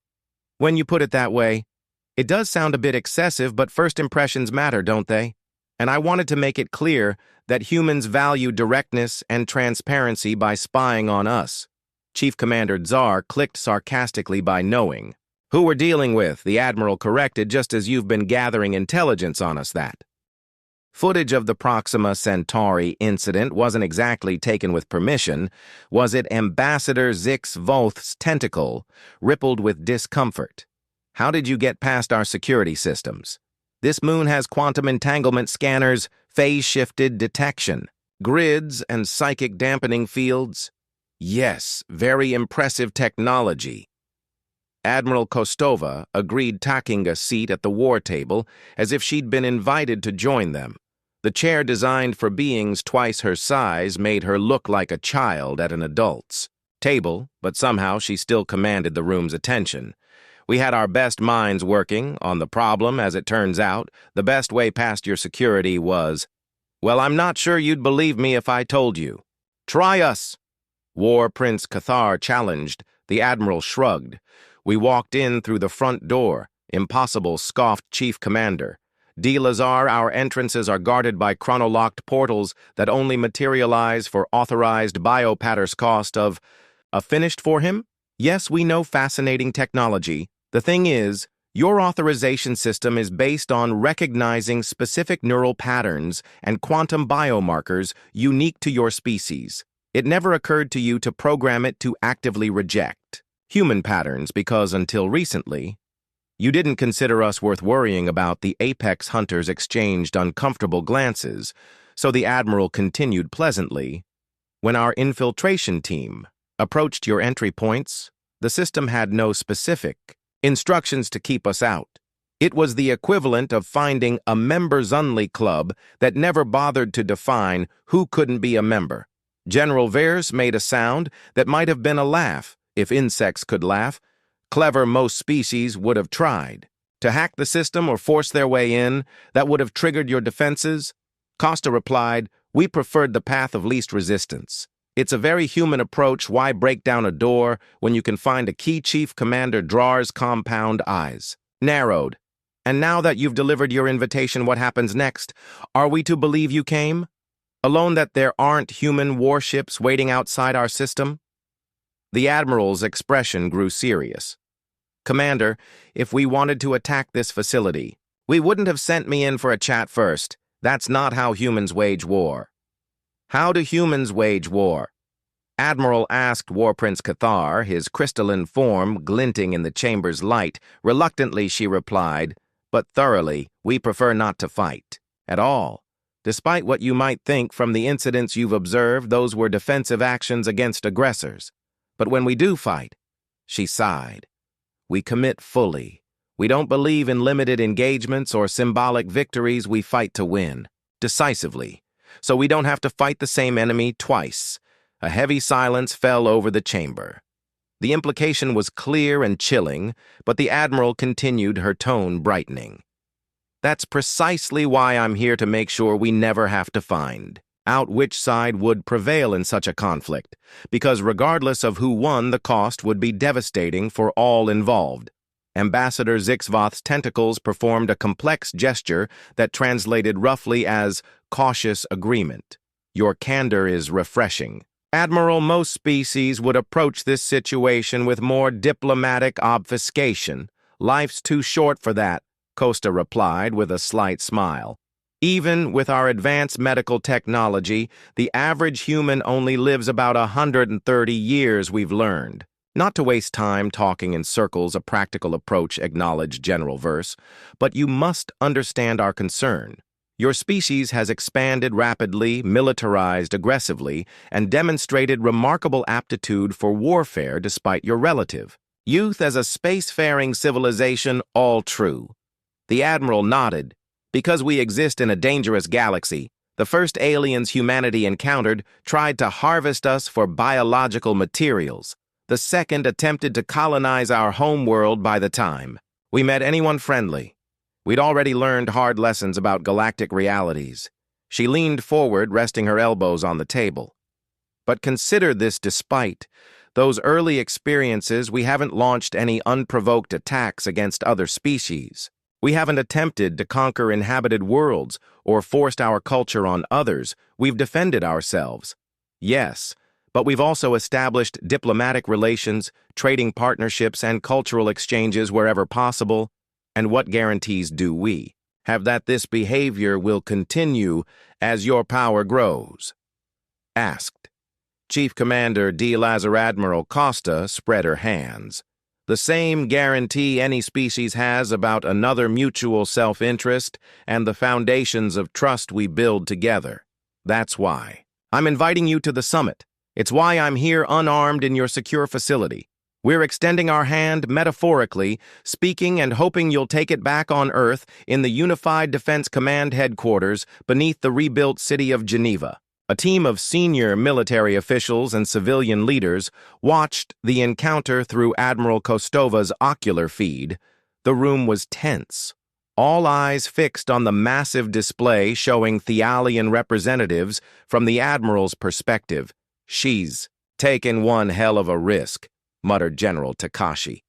When you put it that way, it does sound a bit excessive, but first impressions matter, don't they? And I wanted to make it clear that humans value directness and transparency by spying on us. Chief Commander Tsar clicked sarcastically by knowing who we're dealing with. The Admiral corrected, just as you've been gathering intelligence on us. That footage of the Proxima Centauri incident wasn't exactly taken with permission, was it? Ambassador Zixvoth's tentacle rippled with discomfort. How did you get past our security systems? This moon has quantum entanglement scanners, phase-shifted detection, grids, and psychic dampening fields. Yes, very impressive technology. Admiral Kostova agreed, taking a seat at the war table as if she'd been invited to join them. The chair, designed for beings twice her size, made her look like a child at an adult's table, but somehow she still commanded the room's attention. We had our best minds working on the problem. As it turns out, the best way past your security was, well, I'm not sure you'd believe me if I told you. Try us. War Prince Cathar challenged. The Admiral shrugged. We walked in through the front door. Impossible, scoffed Chief Commander. D. Lazar, our entrances are guarded by chronolocked portals that only materialize for authorized biopatters. Cost of a finished for him? Yes, we know, fascinating technology. The thing is, your authorization system is based on recognizing specific neural patterns and quantum biomarkers unique to your species. It never occurred to you to program it to actively reject human patterns because, until recently, you didn't consider us worth worrying about. The Apex Hunters exchanged uncomfortable glances, so the Admiral continued pleasantly. When our infiltration team approached your entry points, the system had no specific Instructions to keep us out. It was the equivalent of finding a members-only club that never bothered to define who couldn't be a member. General Vers made a sound that might have been a laugh, if insects could laugh. Clever most species would have tried. To hack the system or force their way in, that would have triggered your defenses? Costa replied, "We preferred the path of least resistance. It's a very human approach. Why break down a door when you can find a key?" Chief Commander Drar's compound eyes narrowed. "And now that you've delivered your invitation, what happens next? Are we to believe you came alone, that there aren't human warships waiting outside our system?" The Admiral's expression grew serious. "Commander, if we wanted to attack this facility, we wouldn't have sent me in for a chat first. That's not how humans wage war." "How do humans wage war?" Admiral asked War Prince Cathar, his crystalline form glinting in the chamber's light. Reluctantly, she replied, "But thoroughly, we prefer not to fight. At all. Despite what you might think from the incidents you've observed, those were defensive actions against aggressors. But when we do fight," she sighed, "we commit fully. We don't believe in limited engagements or symbolic victories. We fight to win, decisively, so we don't have to fight the same enemy twice." A heavy silence fell over the chamber. The implication was clear and chilling, but the Admiral continued, her tone brightening. "That's precisely why I'm here, to make sure we never have to find out which side would prevail in such a conflict, because regardless of who won, the cost would be devastating for all involved." Ambassador Zixvoth's tentacles performed a complex gesture that translated roughly as cautious agreement. "Your candor is refreshing. Admiral, most species would approach this situation with more diplomatic obfuscation. Life's too short for that," Costa replied with a slight smile. "Even with our advanced medical technology, the average human only lives about 130 years, we've learned. Not to waste time talking in circles, a practical approach," acknowledged General Vers, "but you must understand our concern. Your species has expanded rapidly, militarized aggressively, and demonstrated remarkable aptitude for warfare despite your relative youth as a spacefaring civilization. All true." The Admiral nodded. "Because we exist in a dangerous galaxy, the first aliens humanity encountered tried to harvest us for biological materials. The second attempted to colonize our homeworld. By the time we met anyone friendly, we'd already learned hard lessons about galactic realities." She leaned forward, resting her elbows on the table. "But consider this, despite those early experiences, we haven't launched any unprovoked attacks against other species. We haven't attempted to conquer inhabited worlds or forced our culture on others. We've defended ourselves. Yes, but we've also established diplomatic relations, trading partnerships, and cultural exchanges wherever possible. And what guarantees do we have that this behavior will continue as your power grows?" asked. Chief Commander D. Lazar Admiral Costa spread her hands. "The same guarantee any species has about another: mutual self-interest and the foundations of trust we build together. That's why I'm inviting you to the summit. It's why I'm here unarmed in your secure facility. We're extending our hand metaphorically, speaking and hoping you'll take it back on Earth in the Unified Defense Command headquarters beneath the rebuilt city of Geneva." A team of senior military officials and civilian leaders watched the encounter through Admiral Kostova's ocular feed. The room was tense, all eyes fixed on the massive display showing Thalian representatives from the Admiral's perspective. "She's taken one hell of a risk," muttered General Takashi.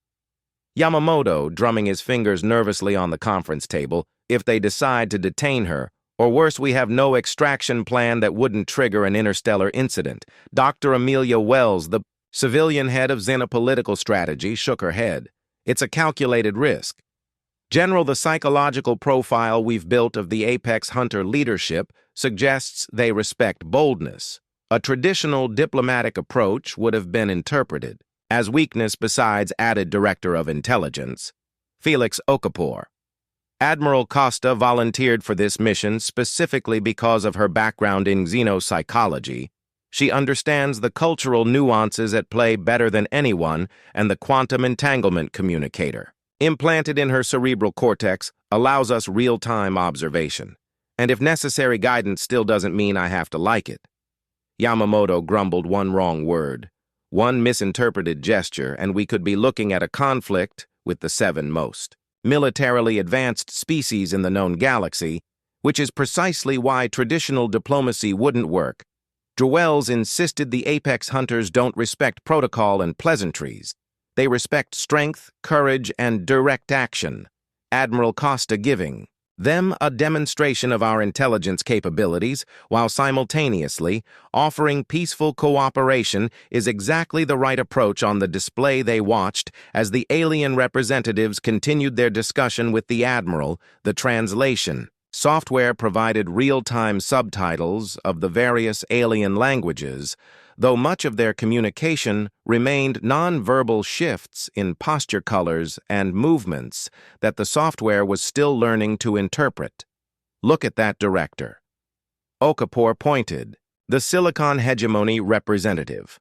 Yamamoto, drumming his fingers nervously on the conference table. "If they decide to detain her, or worse, we have no extraction plan that wouldn't trigger an interstellar incident." Dr. Amelia Wells, the civilian head of xenopolitical strategy, shook her head. "It's a calculated risk. General, the psychological profile we've built of the Apex Hunter leadership suggests they respect boldness. A traditional diplomatic approach would have been interpreted as weakness besides added Director of Intelligence, Felix Okafor. Admiral Costa volunteered for this mission specifically because of her background in xenopsychology. She understands the cultural nuances at play better than anyone and the quantum entanglement communicator. implanted in her cerebral cortex, allows us real-time observation. And if necessary, guidance still doesn't mean I have to like it. Yamamoto grumbled one wrong word, one misinterpreted gesture, and we could be looking at a conflict with the seven most militarily advanced species in the known galaxy, which is precisely why traditional diplomacy wouldn't work. Drewells insisted the apex hunters don't respect protocol and pleasantries. They respect strength, courage, and direct action. Admiral Costa giving them a demonstration of our intelligence capabilities while simultaneously offering peaceful cooperation is exactly the right approach on the display they watched as the alien representatives continued their discussion with the Admiral. The translation software provided real-time subtitles of the various alien languages, though much of their communication remained non-verbal shifts in posture colors and movements that the software was still learning to interpret. Look at that director. Okafor pointed, the Silicon Hegemony representative.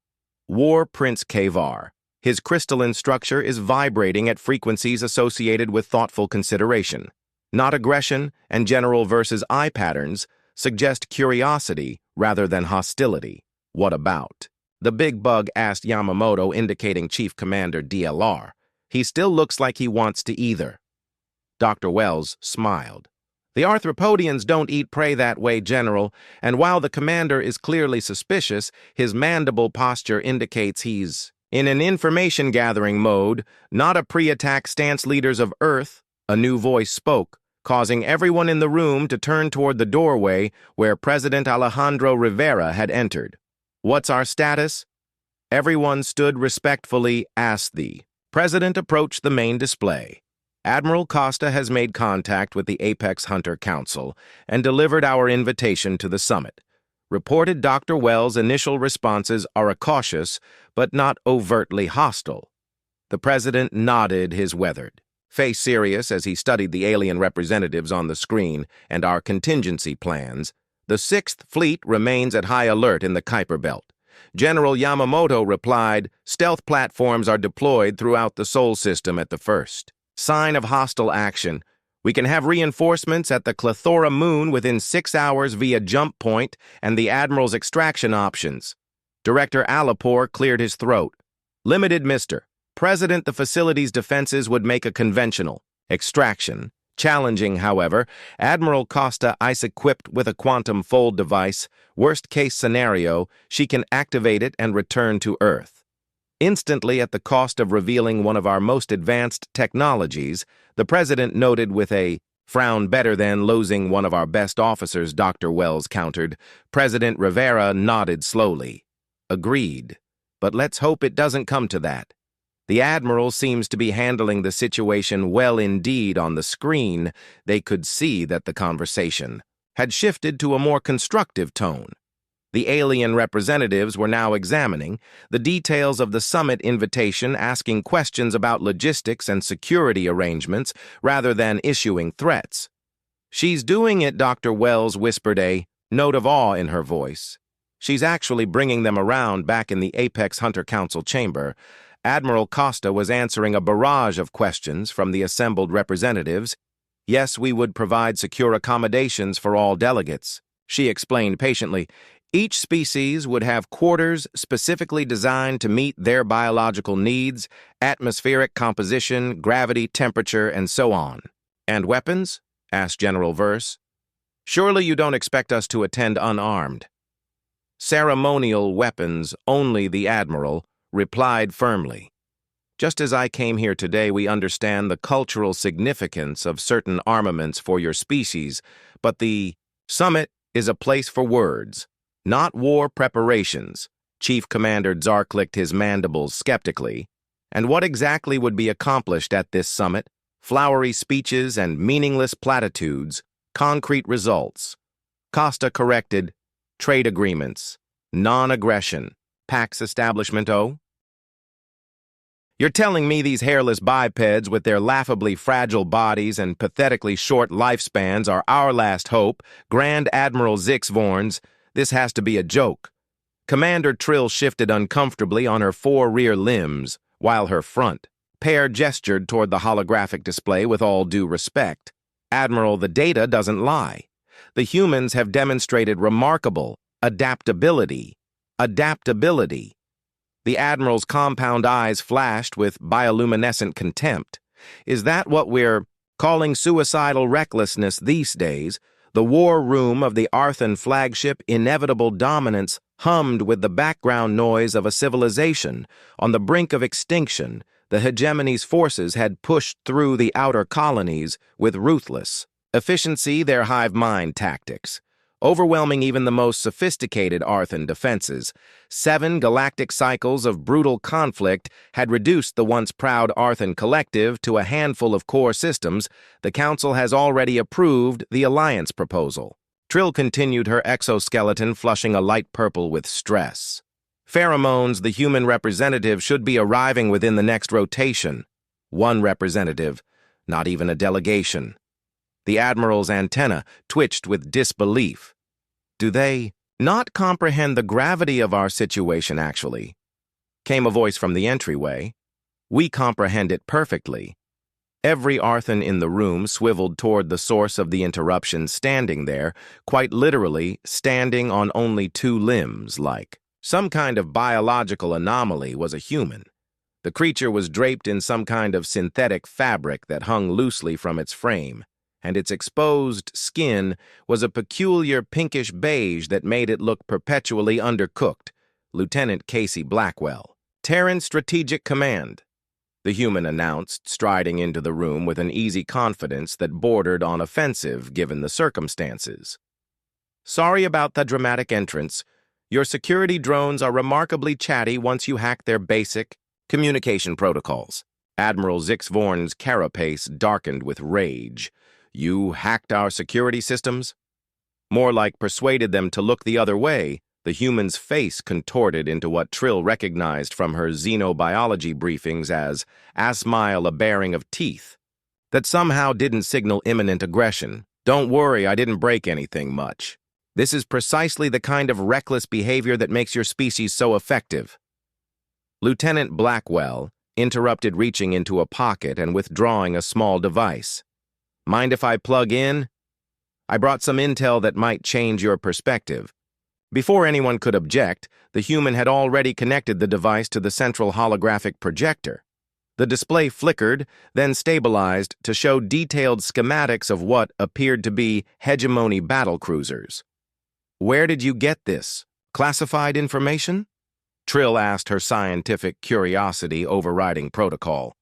War Prince Kavar. His crystalline structure is vibrating at frequencies associated with thoughtful consideration. Not aggression and general versus eye patterns suggest curiosity rather than hostility. What about? The big bug asked Yamamoto, indicating Chief Commander DLR. He still looks like he wants to either. Dr. Wells smiled. The Arthropodians don't eat prey that way, General, and while the commander is clearly suspicious, his mandible posture indicates he's in an information-gathering mode, not a pre-attack stance. Leaders of Earth, a new voice spoke, causing everyone in the room to turn toward the doorway where President Alejandro Rivera had entered. What's our status? Everyone stood respectfully as the President approached the main display. Admiral Costa has made contact with the Apex Hunter Council and delivered our invitation to the summit. Reported Dr. Wells' initial responses are cautious, but not overtly hostile. The President nodded, his weathered face serious as he studied the alien representatives on the screen and our contingency plans. The 6th Fleet remains at high alert in the Kuiper Belt. General Yamamoto replied, stealth platforms are deployed throughout the Sol system at the first sign of hostile action. We can have reinforcements at the Clethora Moon within 6 hours via jump point and the Admiral's extraction options. Director Alapor cleared his throat. Limited, Mr. President, the facility's defenses would make a conventional extraction. Challenging, however, Admiral Costa is equipped with a quantum fold device. Worst-case scenario, she can activate it and return to Earth. Instantly, at the cost of revealing one of our most advanced technologies, the President noted with a frown, better than losing one of our best officers, Dr. Wells countered. President Rivera nodded slowly. Agreed. But let's hope it doesn't come to that. The Admiral seems to be handling the situation well indeed. On the screen, they could see that the conversation had shifted to a more constructive tone. The alien representatives were now examining the details of the summit invitation, asking questions about logistics and security arrangements rather than issuing threats. She's doing it, Dr. Wells whispered, a note of awe in her voice. She's actually bringing them around. Back in the Apex Hunter Council chamber, Admiral Costa was answering a barrage of questions from the assembled representatives. Yes, we would provide secure accommodations for all delegates, she explained patiently. Each species would have quarters specifically designed to meet their biological needs, atmospheric composition, gravity, temperature, and so on. And weapons? Asked General Verse. Surely you don't expect us to attend unarmed. Ceremonial weapons, only, the Admiral replied firmly. Just as I came here today, we understand the cultural significance of certain armaments for your species, but the summit is a place for words, not war preparations. Chief Commander Czar clicked his mandibles skeptically. And what exactly would be accomplished at this summit? Flowery speeches and meaningless platitudes, concrete results. Costa corrected, trade agreements, non-aggression, Pax establishment. Oh? You're telling me these hairless bipeds with their laughably fragile bodies and pathetically short lifespans are our last hope? Grand Admiral Zixvorns, this has to be a joke. Commander Trill shifted uncomfortably on her 4 rear limbs, while her front Pair gestured toward the holographic display with all due respect. Admiral, the data doesn't lie. The humans have demonstrated remarkable adaptability. Adaptability. The Admiral's compound eyes flashed with bioluminescent contempt. Is that what we're calling suicidal recklessness these days? The war room of the Arthean flagship Inevitable Dominance hummed with the background noise of a civilization. On the brink of extinction, the hegemony's forces had pushed through the outer colonies with ruthless efficiency their hive-mind tactics, overwhelming even the most sophisticated Arthean defenses. 7 galactic cycles of brutal conflict had reduced the once proud Arthean Collective to a handful of core systems. The Council has already approved the alliance proposal. Trill continued, her exoskeleton flushing a light purple with stress. Pheromones, the human representative, should be arriving within the next rotation. 1 representative, not even a delegation. The Admiral's antenna twitched with disbelief. Do they not comprehend the gravity of our situation, actually? Came a voice from the entryway. We comprehend it perfectly. Every Arthean in the room swiveled toward the source of the interruption, standing there, quite literally standing on only 2 limbs, like some kind of biological anomaly was a human. The creature was draped in some kind of synthetic fabric that hung loosely from its frame, and its exposed skin was a peculiar pinkish beige that made it look perpetually undercooked. Lieutenant Casey Blackwell. Terran Strategic Command, the human announced, striding into the room with an easy confidence that bordered on offensive given the circumstances. Sorry about the dramatic entrance. Your security drones are remarkably chatty once you hack their basic communication protocols. Admiral Zixvorn's carapace darkened with rage. You hacked our security systems? More like persuaded them to look the other way. The human's face contorted into what Trill recognized from her xenobiology briefings as a smile, a baring of teeth. That somehow didn't signal imminent aggression. Don't worry, I didn't break anything much. This is precisely the kind of reckless behavior that makes your species so effective. Lieutenant Blackwell interrupted, reaching into a pocket and withdrawing a small device. Mind if I plug in? I brought some intel that might change your perspective. Before anyone could object, the human had already connected the device to the central holographic projector. The display flickered, then stabilized to show detailed schematics of what appeared to be hegemony battlecruisers. Where did you get this? Classified information? Trill asked, her scientific curiosity overriding protocol.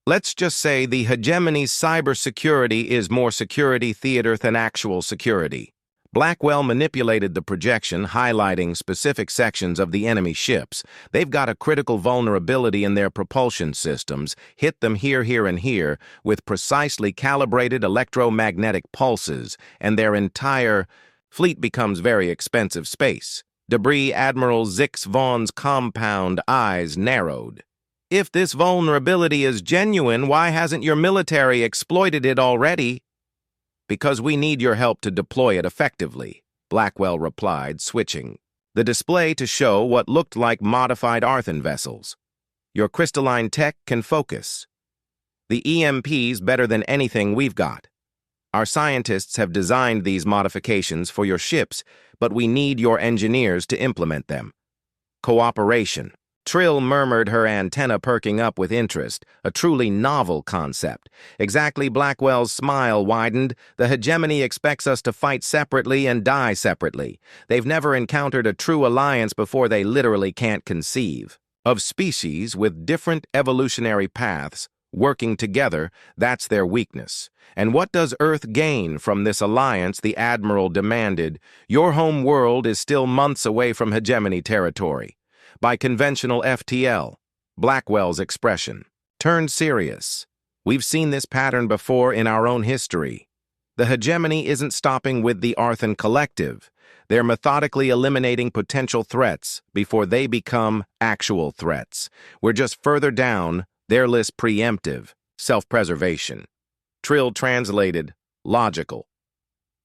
Let's just say the hegemony's cybersecurity is more security theater than actual security. Blackwell manipulated the projection, highlighting specific sections of the enemy ships. They've got a critical vulnerability in their propulsion systems. Hit them here, here, and here with precisely calibrated electromagnetic pulses, and their entire fleet becomes very expensive space. Debris. Admiral Zixvorn's compound eyes narrowed. If this vulnerability is genuine, why hasn't your military exploited it already? Because we need your help to deploy it effectively, Blackwell replied, switching the display to show what looked like modified Arthean vessels. Your crystalline tech can focus. The EMP's better than anything we've got. Our scientists have designed these modifications for your ships, but we need your engineers to implement them. Cooperation. Trill murmured, her antenna perking up with interest, a truly novel concept. Exactly. Blackwell's smile widened. The hegemony expects us to fight separately and die separately. They've never encountered a true alliance before. They literally can't conceive of species with different evolutionary paths working together. That's their weakness. And what does Earth gain from this alliance? The Admiral demanded. Your home world is still months away from hegemony territory. By conventional FTL, Blackwell's expression turned serious. We've seen this pattern before in our own history. The hegemony isn't stopping with the Arthean Collective. They're methodically eliminating potential threats before they become actual threats. We're just further down their list. Preemptive, self-preservation. Trill translated, logical.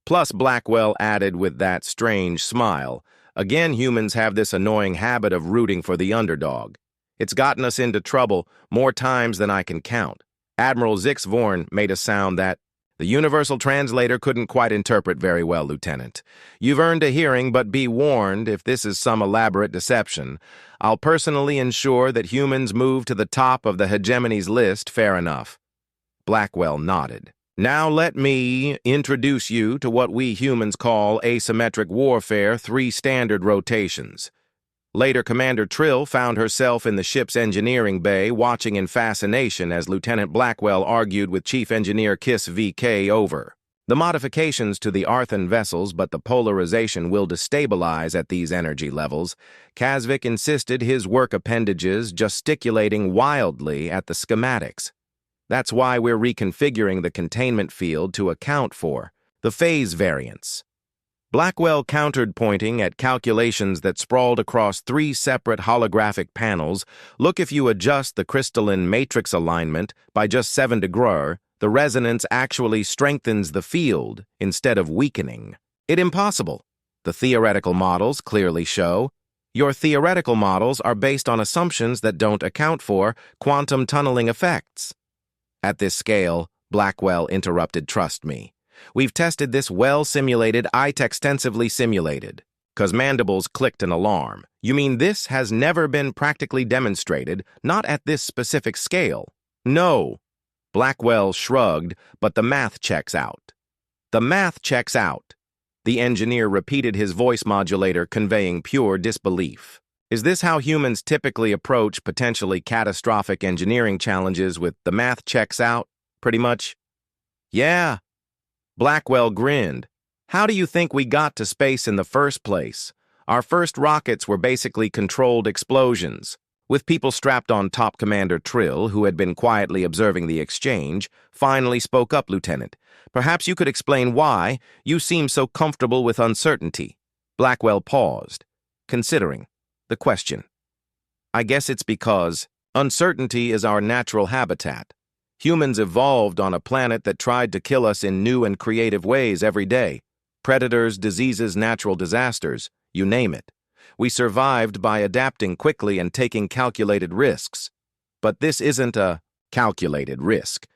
Plus, Blackwell added with that strange smile, again, humans have this annoying habit of rooting for the underdog. It's gotten us into trouble more times than I can count. Admiral Zixvorn made a sound that the universal translator couldn't quite interpret very well, Lieutenant. You've earned a hearing, but be warned, if this is some elaborate deception, I'll personally ensure that humans move to the top of the hegemony's list, fair enough. Blackwell nodded. Now let me introduce you to what we humans call asymmetric warfare, 3 standard rotations. Later, Commander Trill found herself in the ship's engineering bay, watching in fascination as Lieutenant Blackwell argued with Chief Engineer Kiss VK over the modifications to the Arthean vessels, but the polarization will destabilize at these energy levels. Kasvik insisted, his work appendages gesticulating wildly at the schematics. That's why we're reconfiguring the containment field to account for the phase variance. Blackwell countered, pointing at calculations that sprawled across 3 separate holographic panels. Look, if you adjust the crystalline matrix alignment by just 7 degrees, the resonance actually strengthens the field instead of weakening. It's impossible. The theoretical models clearly show. Your theoretical models are based on assumptions that don't account for quantum tunneling effects. At this scale, Blackwell interrupted, trust me. We've tested this well-simulated, extensively simulated. Cause mandibles clicked an alarm. You mean this has never been practically demonstrated, not at this specific scale? No. Blackwell shrugged, but the math checks out. The math checks out. The engineer repeated, his voice modulator conveying pure disbelief. Is this how humans typically approach potentially catastrophic engineering challenges, with the math checks out, pretty much? Yeah. Blackwell grinned. How do you think we got to space in the first place? Our first rockets were basically controlled explosions. With people strapped on top, Commander Trill, who had been quietly observing the exchange, finally spoke up, Lieutenant. Perhaps you could explain why you seem so comfortable with uncertainty. Blackwell paused, considering the question. I guess it's because uncertainty is our natural habitat. Humans evolved on a planet that tried to kill us in new and creative ways every day. Predators, diseases, natural disasters, you name it. We survived by adapting quickly and taking calculated risks. But this isn't a calculated risk.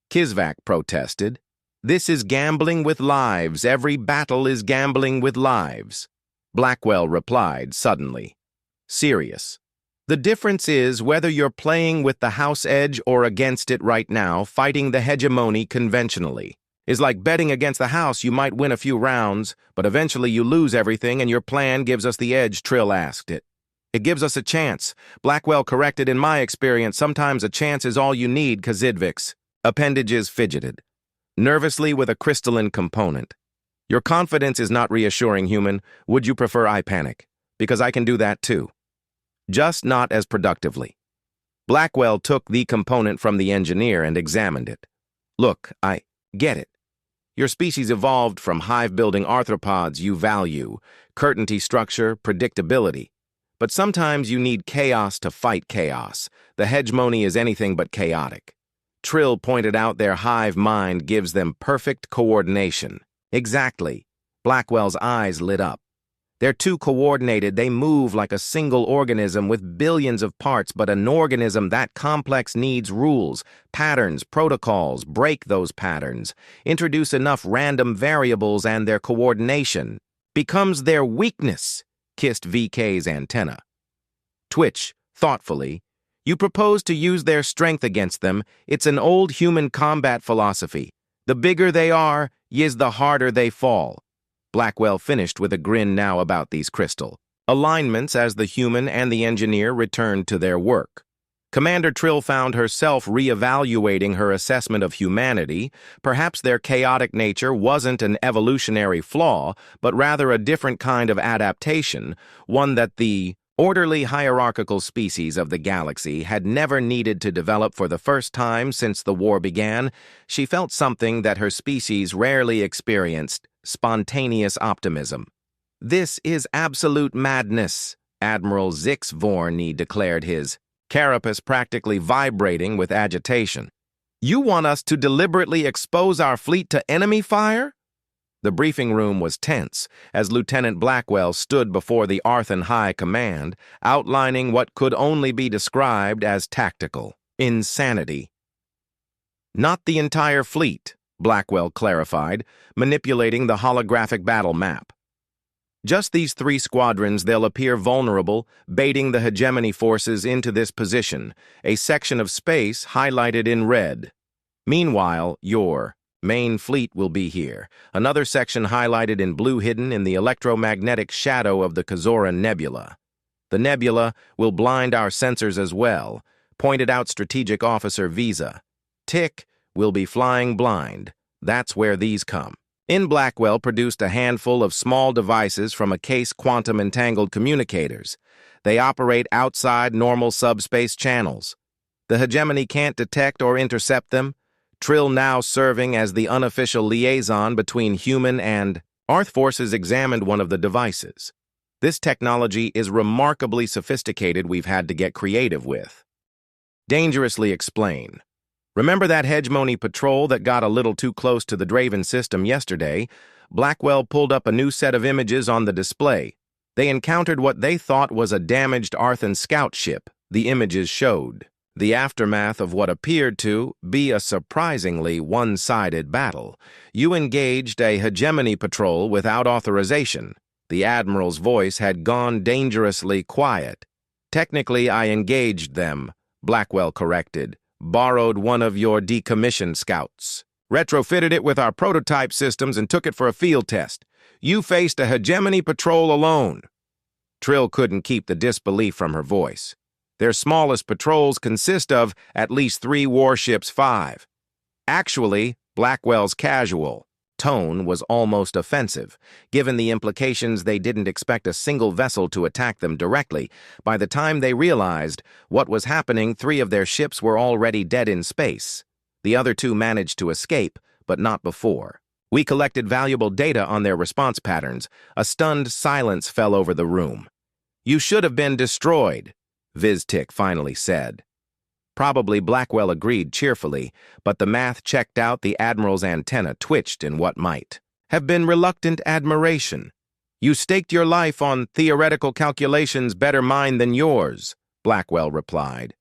Kisvak protested. This is gambling with lives. Every battle is gambling with lives. Blackwell replied suddenly. Serious. The difference is whether you're playing with the house edge or against it right now. Fighting the hegemony conventionally is like betting against the house. You might win a few rounds, but eventually you lose everything, and your plan gives us the edge, Trill asked it. It gives us a chance. Blackwell corrected, in my experience, sometimes a chance is all you need, Kazidvik's appendages fidgeted nervously with a crystalline component. Your confidence is not reassuring, human. Would you prefer I panic? Because I can do that too. Just not as productively. Blackwell took the component from the engineer and examined it. Look, I get it. Your species evolved from hive-building arthropods. You value certainty, structure, predictability. But sometimes you need chaos to fight chaos. The hegemony is anything but chaotic. Trill pointed out their hive mind gives them perfect coordination. Exactly. Blackwell's eyes lit up. They're too coordinated. They move like a single organism with billions of parts, but an organism that complex needs rules, patterns, protocols. Break those patterns. Introduce enough random variables and their coordination becomes their weakness, kissed VK's antenna. Twitch, thoughtfully. You propose to use their strength against them. It's an old human combat philosophy. The bigger they are, the harder they fall. Blackwell finished with a grin now about these crystal alignments as the human and the engineer returned to their work. Commander Trill found herself reevaluating her assessment of humanity. Perhaps their chaotic nature wasn't an evolutionary flaw, but rather a different kind of adaptation, one that the orderly hierarchical species of the galaxy had never needed to develop. For the first time since the war began, she felt something that her species rarely experienced: spontaneous optimism. This is absolute madness, Admiral Zixvorn declared, his carapace practically vibrating with agitation. You want us to deliberately expose our fleet to enemy fire? The briefing room was tense as Lieutenant Blackwell stood before the Arthean High Command, outlining what could only be described as tactical insanity. "Not the entire fleet," Blackwell clarified, manipulating the holographic battle map. "Just these 3 squadrons, they'll appear vulnerable, baiting the hegemony forces into this position, a section of space highlighted in red. Meanwhile, your main fleet will be here, another section highlighted in blue hidden in the electromagnetic shadow of the Kazoran Nebula. The nebula will blind our sensors as well," pointed out Strategic Officer Visa. "Tick will be flying blind. That's where these come." In Blackwell produced a handful of small devices from a case quantum entangled communicators. They operate outside normal subspace channels. The hegemony can't detect or intercept them, Trill now serving as the unofficial liaison between human and Arth forces examined one of the devices. "This technology is remarkably sophisticated. We've had to get creative with." Dangerously explain. "Remember that hegemony patrol that got a little too close to the Draven system yesterday?" Blackwell pulled up a new set of images on the display. They encountered what they thought was a damaged Arthean scout ship, the images showed. The aftermath of what appeared to be a surprisingly one-sided battle. "You engaged a hegemony patrol without authorization." The Admiral's voice had gone dangerously quiet. "Technically, I engaged them," Blackwell corrected. "Borrowed one of your decommissioned scouts. Retrofitted it with our prototype systems and took it for a field test. You faced a hegemony patrol alone." Trill couldn't keep the disbelief from her voice. "Their smallest patrols consist of at least 3 warships, 5. Actually, Blackwell's casual tone was almost offensive, given the implications they didn't expect a single vessel to attack them directly. By the time they realized what was happening, 3 of their ships were already dead in space. The other 2 managed to escape, but not before. We collected valuable data on their response patterns. A stunned silence fell over the room. "You should have been destroyed," Viztik finally said. Probably Blackwell agreed cheerfully, but the math checked out. The Admiral's antenna twitched in what might have been reluctant admiration. "You staked your life on theoretical calculations better mine than yours," Blackwell replied.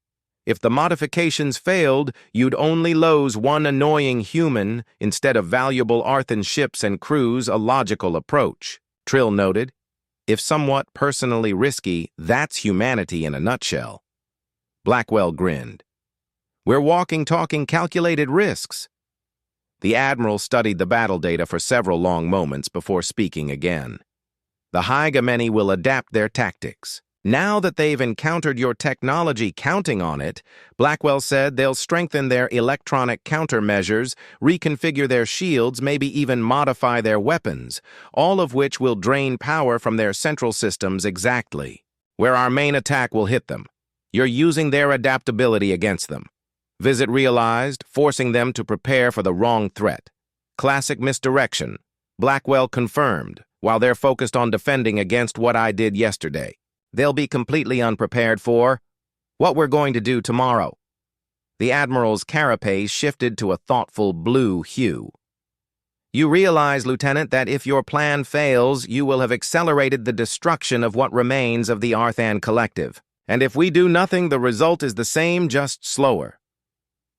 "If the modifications failed, you'd only lose 1 annoying human instead of valuable Arthean ships and crews, a logical approach," Trill noted. "If somewhat personally risky, that's humanity in a nutshell." Blackwell grinned. "We're walking, talking calculated risks." The Admiral studied the battle data for several long moments before speaking again. "The hegemony will adapt their tactics. Now that they've encountered your technology counting on it," Blackwell said, "they'll strengthen their electronic countermeasures, reconfigure their shields, maybe even modify their weapons, all of which will drain power from their central systems exactly where our main attack will hit them. You're using their adaptability against them." Visit realized, forcing them to prepare for the wrong threat. "Classic misdirection," Blackwell confirmed, "while they're focused on defending against what I did yesterday. They'll be completely unprepared for what we're going to do tomorrow." The Admiral's carapace shifted to a thoughtful blue hue. "You realize, Lieutenant, that if your plan fails, you will have accelerated the destruction of what remains of the Arthean Collective. And if we do nothing, the result is the same, just slower."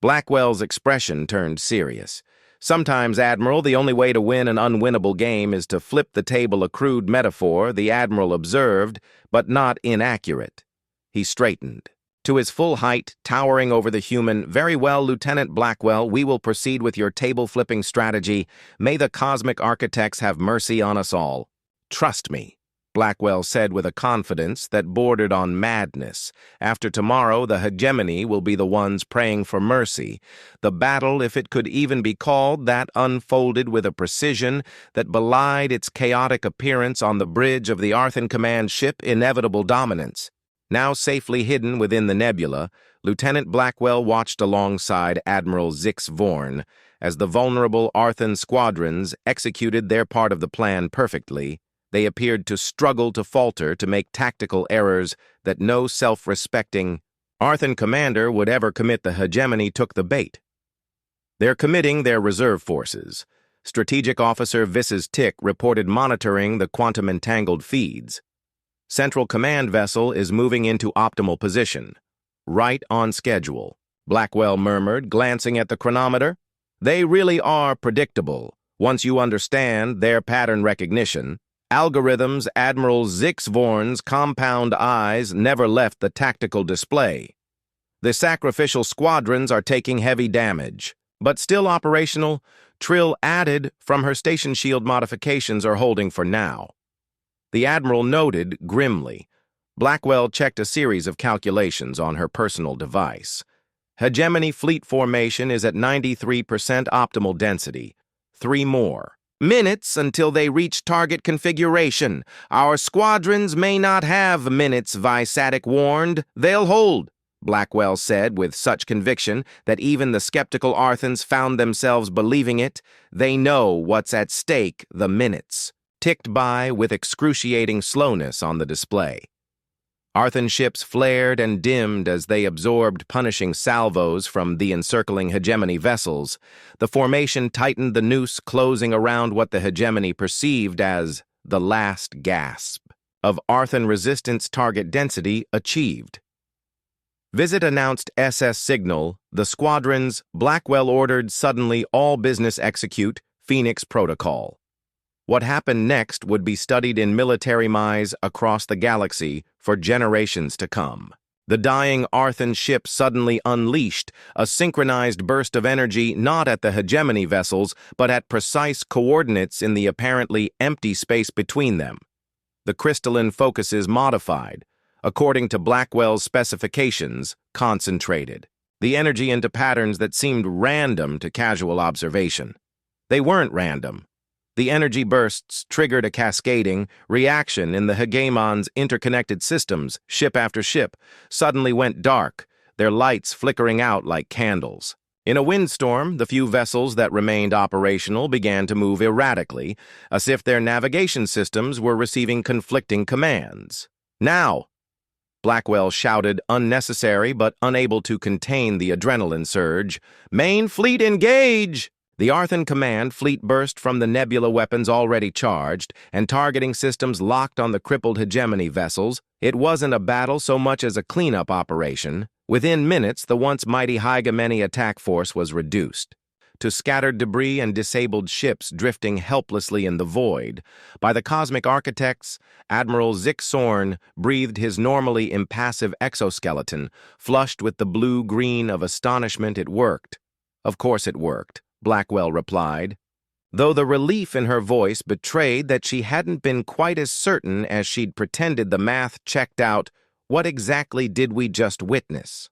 Blackwell's expression turned serious. "Sometimes, Admiral, the only way to win an unwinnable game is to flip the table, a crude metaphor," the Admiral observed, but not inaccurate. He straightened. To his full height, towering over the human, "Very well, Lieutenant Blackwell, we will proceed with your table-flipping strategy. May the cosmic architects have mercy on us all." "Trust me," Blackwell said with a confidence that bordered on madness. "After tomorrow, the hegemony will be the ones praying for mercy. The battle, if it could even be called that, unfolded with a precision that belied its chaotic appearance on the bridge of the Arthean Command ship Inevitable Dominance." Now safely hidden within the nebula, Lieutenant Blackwell watched alongside Admiral Zix Vorn as the vulnerable Arthean squadrons executed their part of the plan perfectly. They appeared to struggle to falter, to make tactical errors that no self-respecting Arthean commander would ever commit. The hegemony took the bait. "They're committing their reserve forces. Strategic Officer Vis's Tick reported monitoring the quantum-entangled feeds. Central Command vessel is moving into optimal position. Right on schedule, Blackwell murmured, glancing at the chronometer. They really are predictable, once you understand their pattern recognition. Algorithms Admiral Zixvorn's compound eyes never left the tactical display. The sacrificial squadrons are taking heavy damage, but still operational. Trill added from her station shield modifications are holding for now. The Admiral noted grimly. Blackwell checked a series of calculations on her personal device. Hegemony fleet formation is at 93% optimal density. 3 more minutes until they reach target configuration. Our squadrons may not have minutes, Visatic warned. They'll hold, Blackwell said with such conviction that even the skeptical Arthans found themselves believing it. They know what's at stake. The minutes ticked by with excruciating slowness on the display. Arthan ships flared and dimmed as they absorbed punishing salvos from the encircling hegemony vessels. The formation tightened, the noose closing around what the hegemony perceived as the last gasp of Arthan resistance target density achieved. Visit announced SS signal. The squadrons, Blackwell ordered suddenly all business execute, Phoenix Protocol. What happened next would be studied in military minds across the galaxy for generations to come. The dying Arthan ship suddenly unleashed a synchronized burst of energy not at the hegemony vessels, but at precise coordinates in the apparently empty space between them. The crystalline focuses modified, according to Blackwell's specifications, concentrated. The energy into patterns that seemed random to casual observation. They weren't random. The energy bursts triggered a cascading reaction in the hegemon's interconnected systems. Ship after ship suddenly went dark, their lights flickering out like candles. In a windstorm, the few vessels that remained operational began to move erratically, as if their navigation systems were receiving conflicting commands. Now! Blackwell shouted, unnecessary but unable to contain the adrenaline surge. Main fleet engage! The Arthean command fleet burst from the nebula weapons already charged and targeting systems locked on the crippled hegemony vessels. It wasn't a battle so much as a cleanup operation. Within minutes, the once mighty hegemony attack force was reduced to scattered debris and disabled ships drifting helplessly in the void. By the cosmic architects, Admiral Zixvorn breathed his normally impassive exoskeleton, flushed with the blue-green of astonishment. It worked. Of course it worked, Blackwell replied, though the relief in her voice betrayed that she hadn't been quite as certain as she'd pretended. The math checked out. What exactly did we just witness?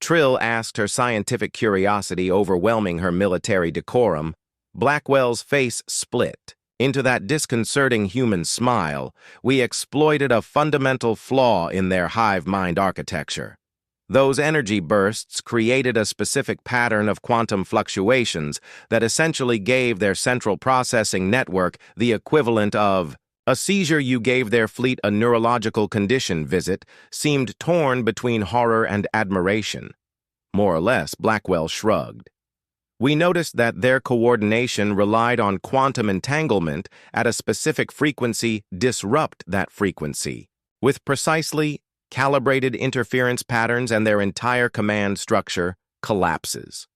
Trill asked, her scientific curiosity overwhelming her military decorum. Blackwell's face split into that disconcerting human smile. We exploited a fundamental flaw in their hive-mind architecture. Those energy bursts created a specific pattern of quantum fluctuations that essentially gave their central processing network the equivalent of a seizure. You gave their fleet a neurological condition. Visit seemed torn between horror and admiration. More or less, Blackwell shrugged. We noticed that their coordination relied on quantum entanglement at a specific frequency. Disrupt that frequency with precisely calibrated interference patterns and their entire command structure collapses.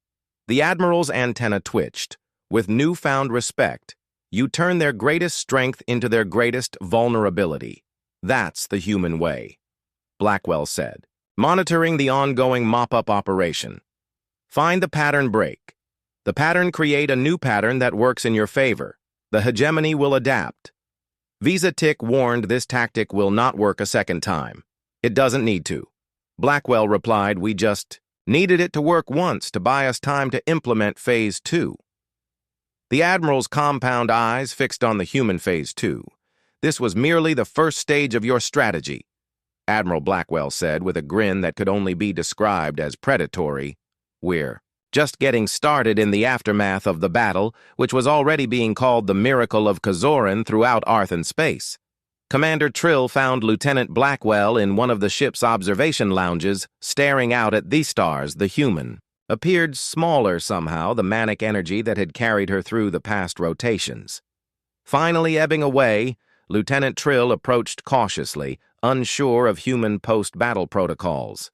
The Admiral's antenna twitched. With newfound respect, you turn their greatest strength into their greatest vulnerability. That's the human way, Blackwell said, monitoring the ongoing mop-up operation. Find the pattern break. The pattern create a new pattern that works in your favor. The hegemony will adapt. Visa Tick warned this tactic will not work a second time. It doesn't need to. Blackwell replied, we just needed it to work once to buy us time to implement Phase 2. The Admiral's compound eyes fixed on the human Phase 2. This was merely the first stage of your strategy, Admiral Blackwell said with a grin that could only be described as predatory. We're just getting started in the aftermath of the battle, which was already being called the miracle of Kazoran throughout Arthean space. Commander Trill found Lieutenant Blackwell in one of the ship's observation lounges, staring out at the stars, the human. appeared smaller somehow, the manic energy that had carried her through the past rotations. Finally ebbing away, Lieutenant Trill approached cautiously, unsure of human post-battle protocols.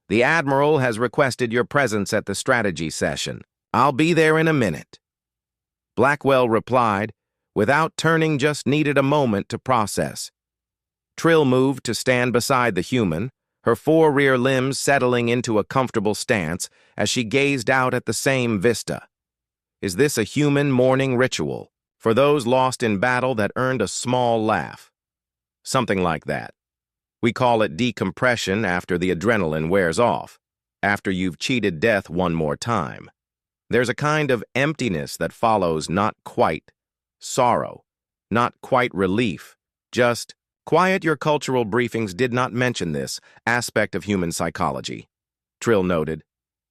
"The Admiral has requested your presence at the strategy session. I'll be there in a minute." Blackwell replied, without turning, just needed a moment to process. Trill moved to stand beside the human, her 4 rear limbs settling into a comfortable stance as she gazed out at the same vista. Is this a human mourning ritual for those lost in battle that earned a small laugh? Something like that. We call it decompression after the adrenaline wears off, after you've cheated death one more time. There's a kind of emptiness that follows, not quite sorrow, not quite relief, just quiet. Your cultural briefings did not mention this aspect of human psychology, Trill noted.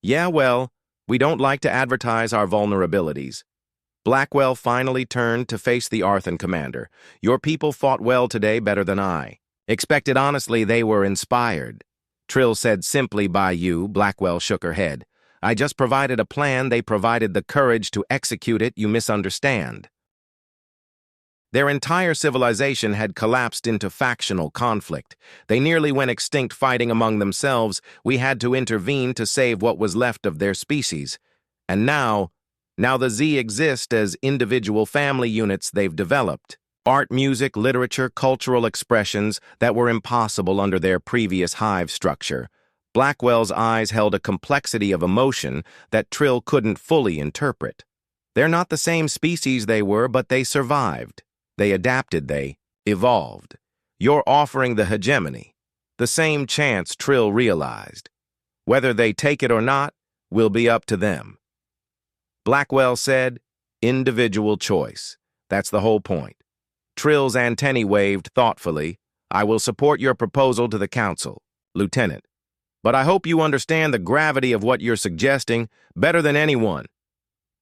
Yeah, well, we don't like to advertise our vulnerabilities. Blackwell finally turned to face the Arthean commander. Your people fought well today, better than I. Expected honestly, they were inspired. Trill said simply by you. Blackwell shook her head. I just provided a plan, they provided the courage to execute it. You misunderstand. Their entire civilization had collapsed into factional conflict. They nearly went extinct fighting among themselves. We had to intervene to save what was left of their species. And now the Z exist as individual family units they've developed. Art, music, literature, cultural expressions that were impossible under their previous hive structure. Blackwell's eyes held a complexity of emotion that Trill couldn't fully interpret. They're not the same species they were, but they survived. They adapted, they evolved. You're offering the hegemony, the same chance, Trill realized. Whether they take it or not will be up to them. Blackwell said, individual choice. That's the whole point. Trill's antennae waved thoughtfully. I will support your proposal to the Council, Lieutenant. But I hope you understand the gravity of what you're suggesting better than anyone.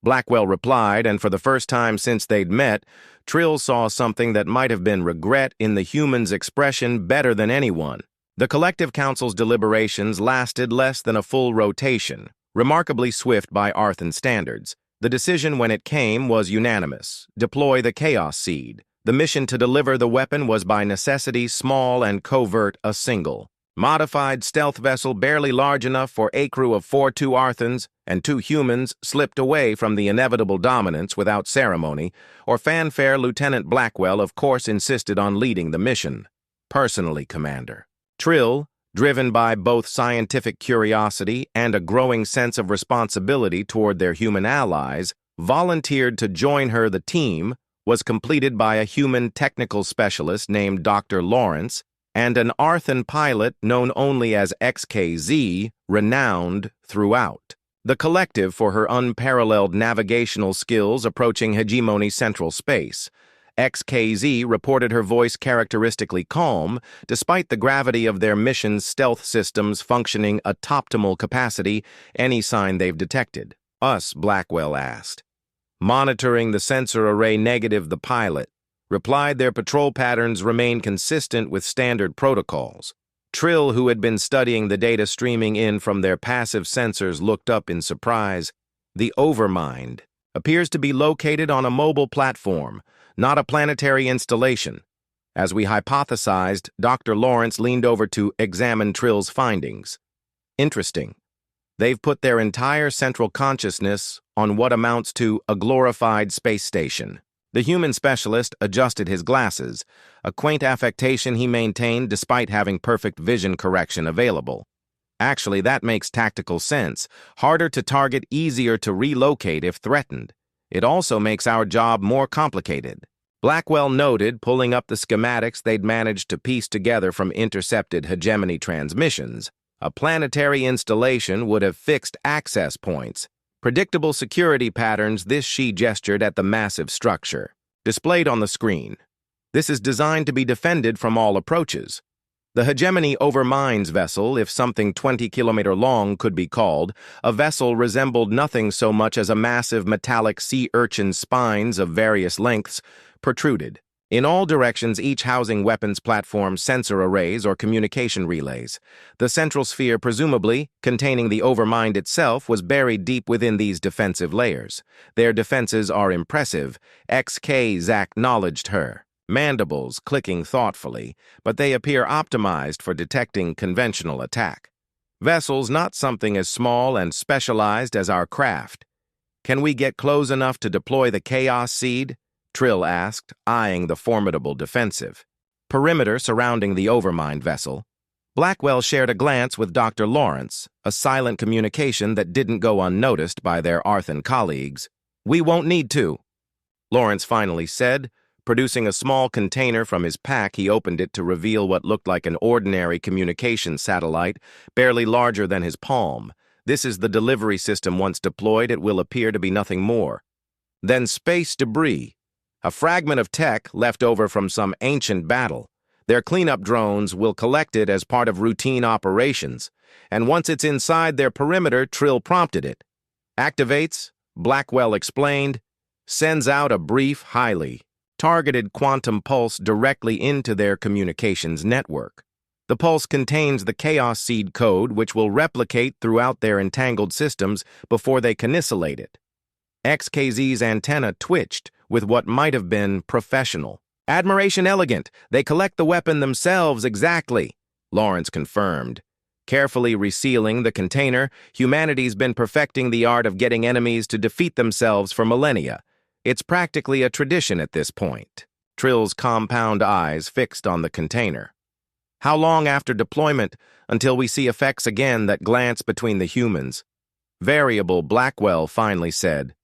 Blackwell replied, and for the first time since they'd met, Trill saw something that might have been regret in the human's expression better than anyone. The Collective Council's deliberations lasted less than a full rotation, remarkably swift by Arthean standards. The decision when it came was unanimous. Deploy the Chaos Seed. The mission to deliver the weapon was by necessity small and covert, a single. Modified stealth vessel barely large enough for a crew of 2 Artheans and 2 humans slipped away from the inevitable dominance without ceremony or fanfare. Lieutenant Blackwell, of course, insisted on leading the mission. Personally, Commander. Trill, driven by both scientific curiosity and a growing sense of responsibility toward their human allies, volunteered to join her. The team was completed by a human technical specialist named Dr. Lawrence and an Arthean pilot known only as XKZ, renowned throughout. The Collective for her unparalleled navigational skills approaching hegemony central space. XKZ reported her voice characteristically calm, despite the gravity of their mission's stealth systems functioning at optimal capacity, any sign they've detected. Us, Blackwell asked. Monitoring the sensor array. Negative, the pilot replied. Their patrol patterns remain consistent with standard protocols. Trill, who had been studying the data streaming in from their passive sensors, looked up in surprise. The Overmind appears to be located on a mobile platform, not a planetary installation. As we hypothesized, Dr. Lawrence leaned over to examine Trill's findings. Interesting. They've put their entire central consciousness on what amounts to a glorified space station. The human specialist adjusted his glasses, a quaint affectation he maintained despite having perfect vision correction available. Actually, that makes tactical sense. Harder to target, easier to relocate if threatened. It also makes our job more complicated. Blackwell noted, pulling up the schematics they'd managed to piece together from intercepted hegemony transmissions. A planetary installation would have fixed access points, predictable security patterns. This she gestured at the massive structure, displayed on the screen. This is designed to be defended from all approaches. The hegemony Overmind's vessel, if something 20-kilometer long could be called, a vessel resembled nothing so much as a massive metallic sea urchin spines of various lengths protruded. In all directions, each housing weapons platform sensor arrays or communication relays. The central sphere, presumably containing the overmind itself, was buried deep within these defensive layers. Their defenses are impressive, XK acknowledged her, mandibles clicking thoughtfully, but they appear optimized for detecting conventional attack. Vessels not something as small and specialized as our craft. Can we get close enough to deploy the chaos seed? Trill asked, eyeing the formidable defensive perimeter surrounding the overmind vessel. Blackwell shared a glance with Dr. Lawrence, a silent communication that didn't go unnoticed by their Arthean colleagues. "We won't need to," Lawrence finally said. Producing a small container from his pack, he opened it to reveal what looked like an ordinary communication satellite, barely larger than his palm. "This is the delivery system. Once deployed, it will appear to be nothing more than space debris. A fragment of tech left over from some ancient battle. Their cleanup drones will collect it as part of routine operations, and once it's inside their perimeter," Trill prompted it. "Activates," Blackwell explained, "sends out a brief, highly targeted quantum pulse directly into their communications network. The pulse contains the Chaos Seed code, which will replicate throughout their entangled systems before they can isolate it." XKZ's antenna twitched with what might have been professional. "Admiration elegant. They collect the weapon themselves exactly," Lawrence confirmed. Carefully resealing the container, humanity's been perfecting the art of getting enemies to defeat themselves for millennia. It's practically a tradition at this point. Trill's compound eyes fixed on the container. "How long after deployment until we see effects again that glance between the humans?" "Variable," Blackwell finally said.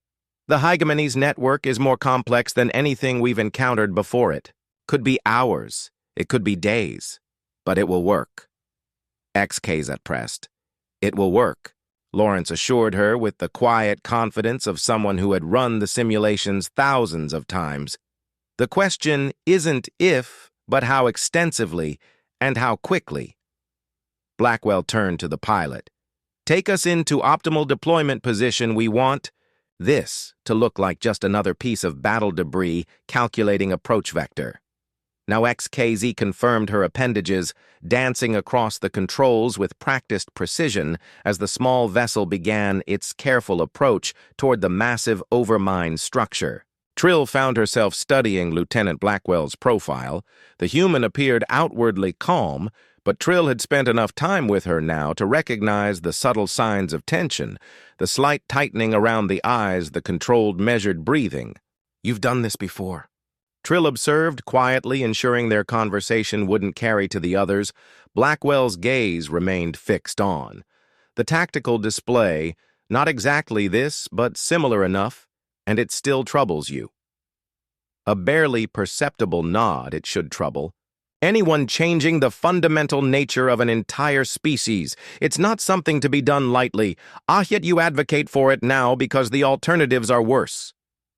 "The hegemony's network is more complex than anything we've encountered before it. Could be hours, it could be days, but it will work." XKZ pressed. "It will work," Lawrence assured her with the quiet confidence of someone who had run the simulations thousands of times. "The question isn't if, but how extensively and how quickly." Blackwell turned to the pilot. "Take us into optimal deployment position. We want this to look like just another piece of battle debris calculating approach vector." Now XKZ confirmed her appendages, dancing across the controls with practiced precision as the small vessel began its careful approach toward the massive overmind structure. Trill found herself studying Lieutenant Blackwell's profile. The human appeared outwardly calm, but Trill had spent enough time with her now to recognize the subtle signs of tension, the slight tightening around the eyes, the controlled, measured breathing. "You've done this before," Trill observed, quietly ensuring their conversation wouldn't carry to the others. Blackwell's gaze remained fixed on the tactical display. "Not exactly this, but similar enough, and it still troubles you." A barely perceptible nod. It should trouble anyone changing the fundamental nature of an entire species. It's not something to be done lightly. Yet you advocate for it now because the alternatives are worse.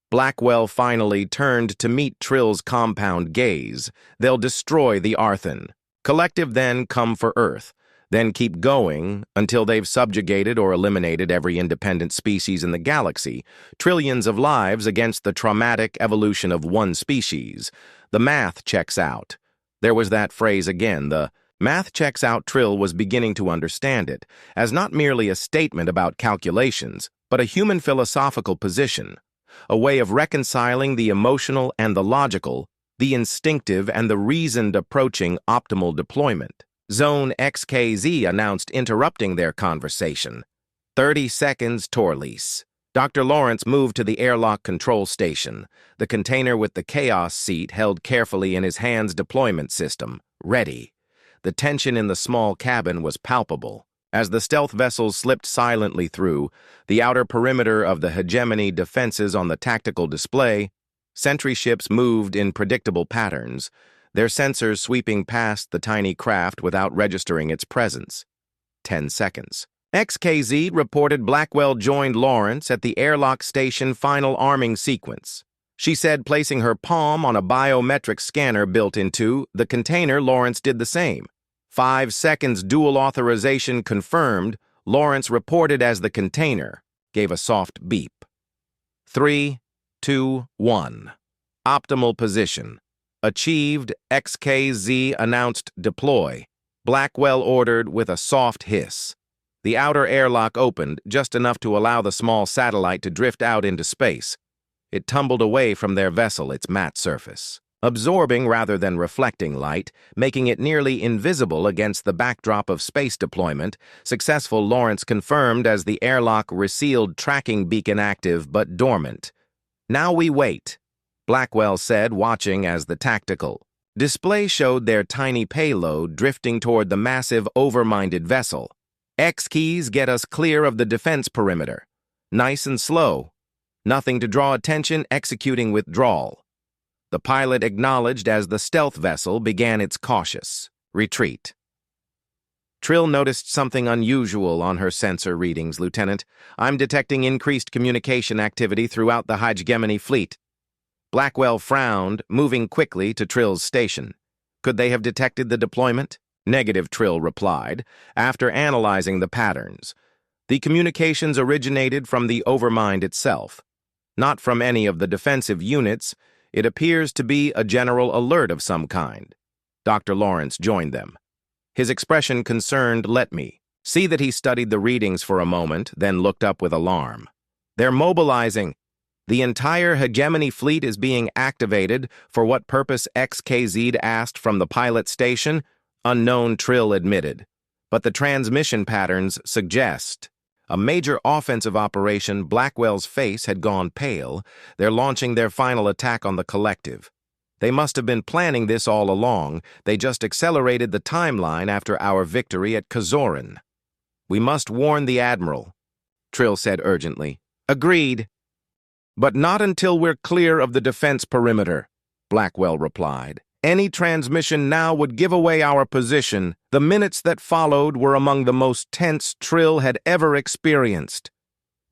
Blackwell finally turned to meet Trill's compound gaze. "They'll destroy the Arthean Collective, then come for Earth, then keep going until they've subjugated or eliminated every independent species in the galaxy. Trillions of lives against the traumatic evolution of one species. The math checks out." There was that phrase again, the math checks out. Trill was beginning to understand it as not merely a statement about calculations, but a human philosophical position, a way of reconciling the emotional and the logical, the instinctive and the reasoned, approaching optimal deployment. "Zone XKZ announced, interrupting their conversation. 30 seconds tour lease." Dr. Lawrence moved to the airlock control station, the container with the chaos seat held carefully in his hand's deployment system, ready. The tension in the small cabin was palpable. As the stealth vessels slipped silently through the outer perimeter of the hegemony defenses on the tactical display, sentry ships moved in predictable patterns, their sensors sweeping past the tiny craft without registering its presence. 10 seconds. XKZ reported Blackwell joined Lawrence at the airlock station final arming sequence. She said, placing her palm on a biometric scanner built into the container. Lawrence did the same. 5 seconds. Dual authorization confirmed. Lawrence reported as the container gave a soft beep. 3, 2, 1. Optimal position. Achieved, XKZ announced deploy. Blackwell ordered with a soft hiss. The outer airlock opened, just enough to allow the small satellite to drift out into space. It tumbled away from their vessel, its matte surface, absorbing rather than reflecting light, making it nearly invisible against the backdrop of space deployment. Successful, Lawrence confirmed as the airlock resealed, tracking beacon active but dormant. Now we wait, Blackwell said, watching as the tactical display showed their tiny payload drifting toward the massive, overminded vessel. X keys get us clear of the defense perimeter. Nice and slow. Nothing to draw attention, executing withdrawal. The pilot acknowledged as the stealth vessel began its cautious retreat. Trill noticed something unusual on her sensor readings, Lieutenant. I'm detecting increased communication activity throughout the hegemony fleet. Blackwell frowned, moving quickly to Trill's station. Could they have detected the deployment? Negative, Trill replied, after analyzing the patterns. The communications originated from the overmind itself, not from any of the defensive units. It appears to be a general alert of some kind. Dr. Lawrence joined them. His expression concerned. Let me see that he studied the readings for a moment, then looked up with alarm. They're mobilizing. The entire hegemony fleet is being activated. For what purpose? XKZ asked from the pilot station. Unknown, Trill admitted. But the transmission patterns suggest a major offensive operation. Blackwell's face had gone pale. They're launching their final attack on the collective. They must have been planning this all along. They just accelerated the timeline after our victory at Kazoran. We must warn the Admiral, Trill said urgently. Agreed. But not until we're clear of the defense perimeter, Blackwell replied. Any transmission now would give away our position. The minutes that followed were among the most tense Trill had ever experienced.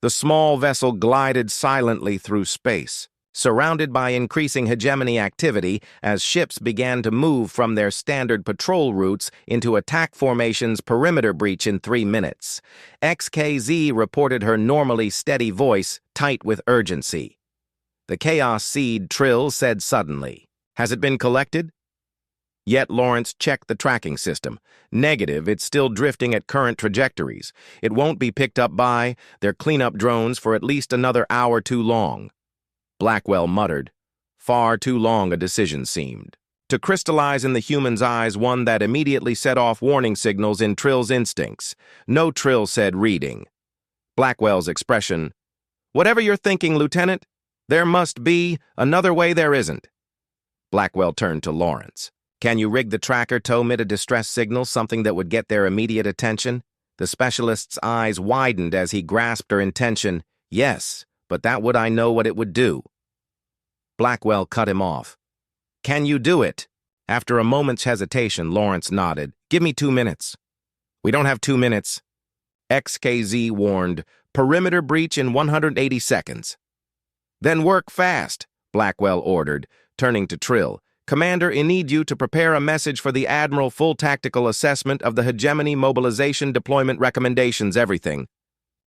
The small vessel glided silently through space, surrounded by increasing hegemony activity as ships began to move from their standard patrol routes into attack formations. Perimeter breach in 3 minutes. XKZ reported, her normally steady voice tight with urgency. The chaos seed, Trill said suddenly. Has it been collected? Yet Lawrence checked the tracking system. Negative, it's still drifting at current trajectories. It won't be picked up by their cleanup drones for at least another hour too long. Blackwell muttered. Far too long a decision seemed to crystallize in the human's eyes, one that immediately set off warning signals in Trill's instincts. No, Trill said, reading. Blackwell's expression. Whatever you're thinking, Lieutenant, there must be another way. There isn't. Blackwell turned to Lawrence. Can you rig the tracker to emit a distress signal, something that would get their immediate attention? The specialist's eyes widened as he grasped her intention. Yes, but that would I know what it would do. Blackwell cut him off. Can you do it? After a moment's hesitation, Lawrence nodded. Give me 2 minutes. We don't have 2 minutes. XKZ warned. Perimeter breach in 180 seconds. Then work fast, Blackwell ordered, turning to Trill. Commander, I need you to prepare a message for the Admiral. Full tactical assessment of the hegemony mobilization deployment recommendations, everything.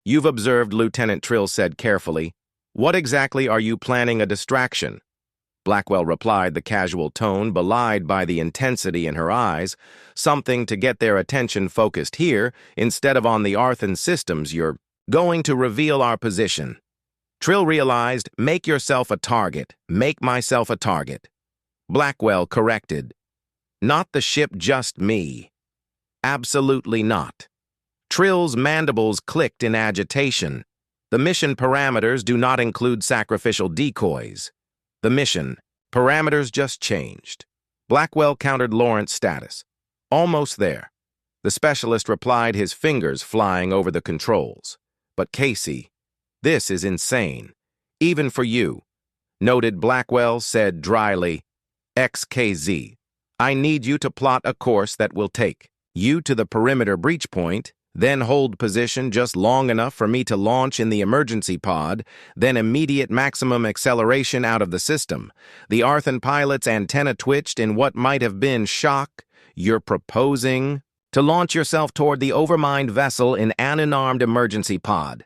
You've observed, Lieutenant, Trill said carefully. What exactly are you planning? A distraction? Blackwell replied, the casual tone belied by the intensity in her eyes. Something to get their attention focused here instead of on the Arthean systems. You're going to reveal our position. Trill realized, make yourself a target. Make myself a target. Blackwell corrected. Not the ship, just me. Absolutely not. Trill's mandibles clicked in agitation. The mission parameters do not include sacrificial decoys. The mission parameters just changed. Blackwell countered Lawrence's status. Almost there. The specialist replied, his fingers flying over the controls. But Casey, this is insane. Even for you. Noted, Blackwell said dryly. XKZ, I need you to plot a course that will take you to the perimeter breach point, then hold position just long enough for me to launch in the emergency pod, then immediate maximum acceleration out of the system. The Arthean pilot's antenna twitched in what might have been shock. You're proposing to launch yourself toward the overmind vessel in an unarmed emergency pod.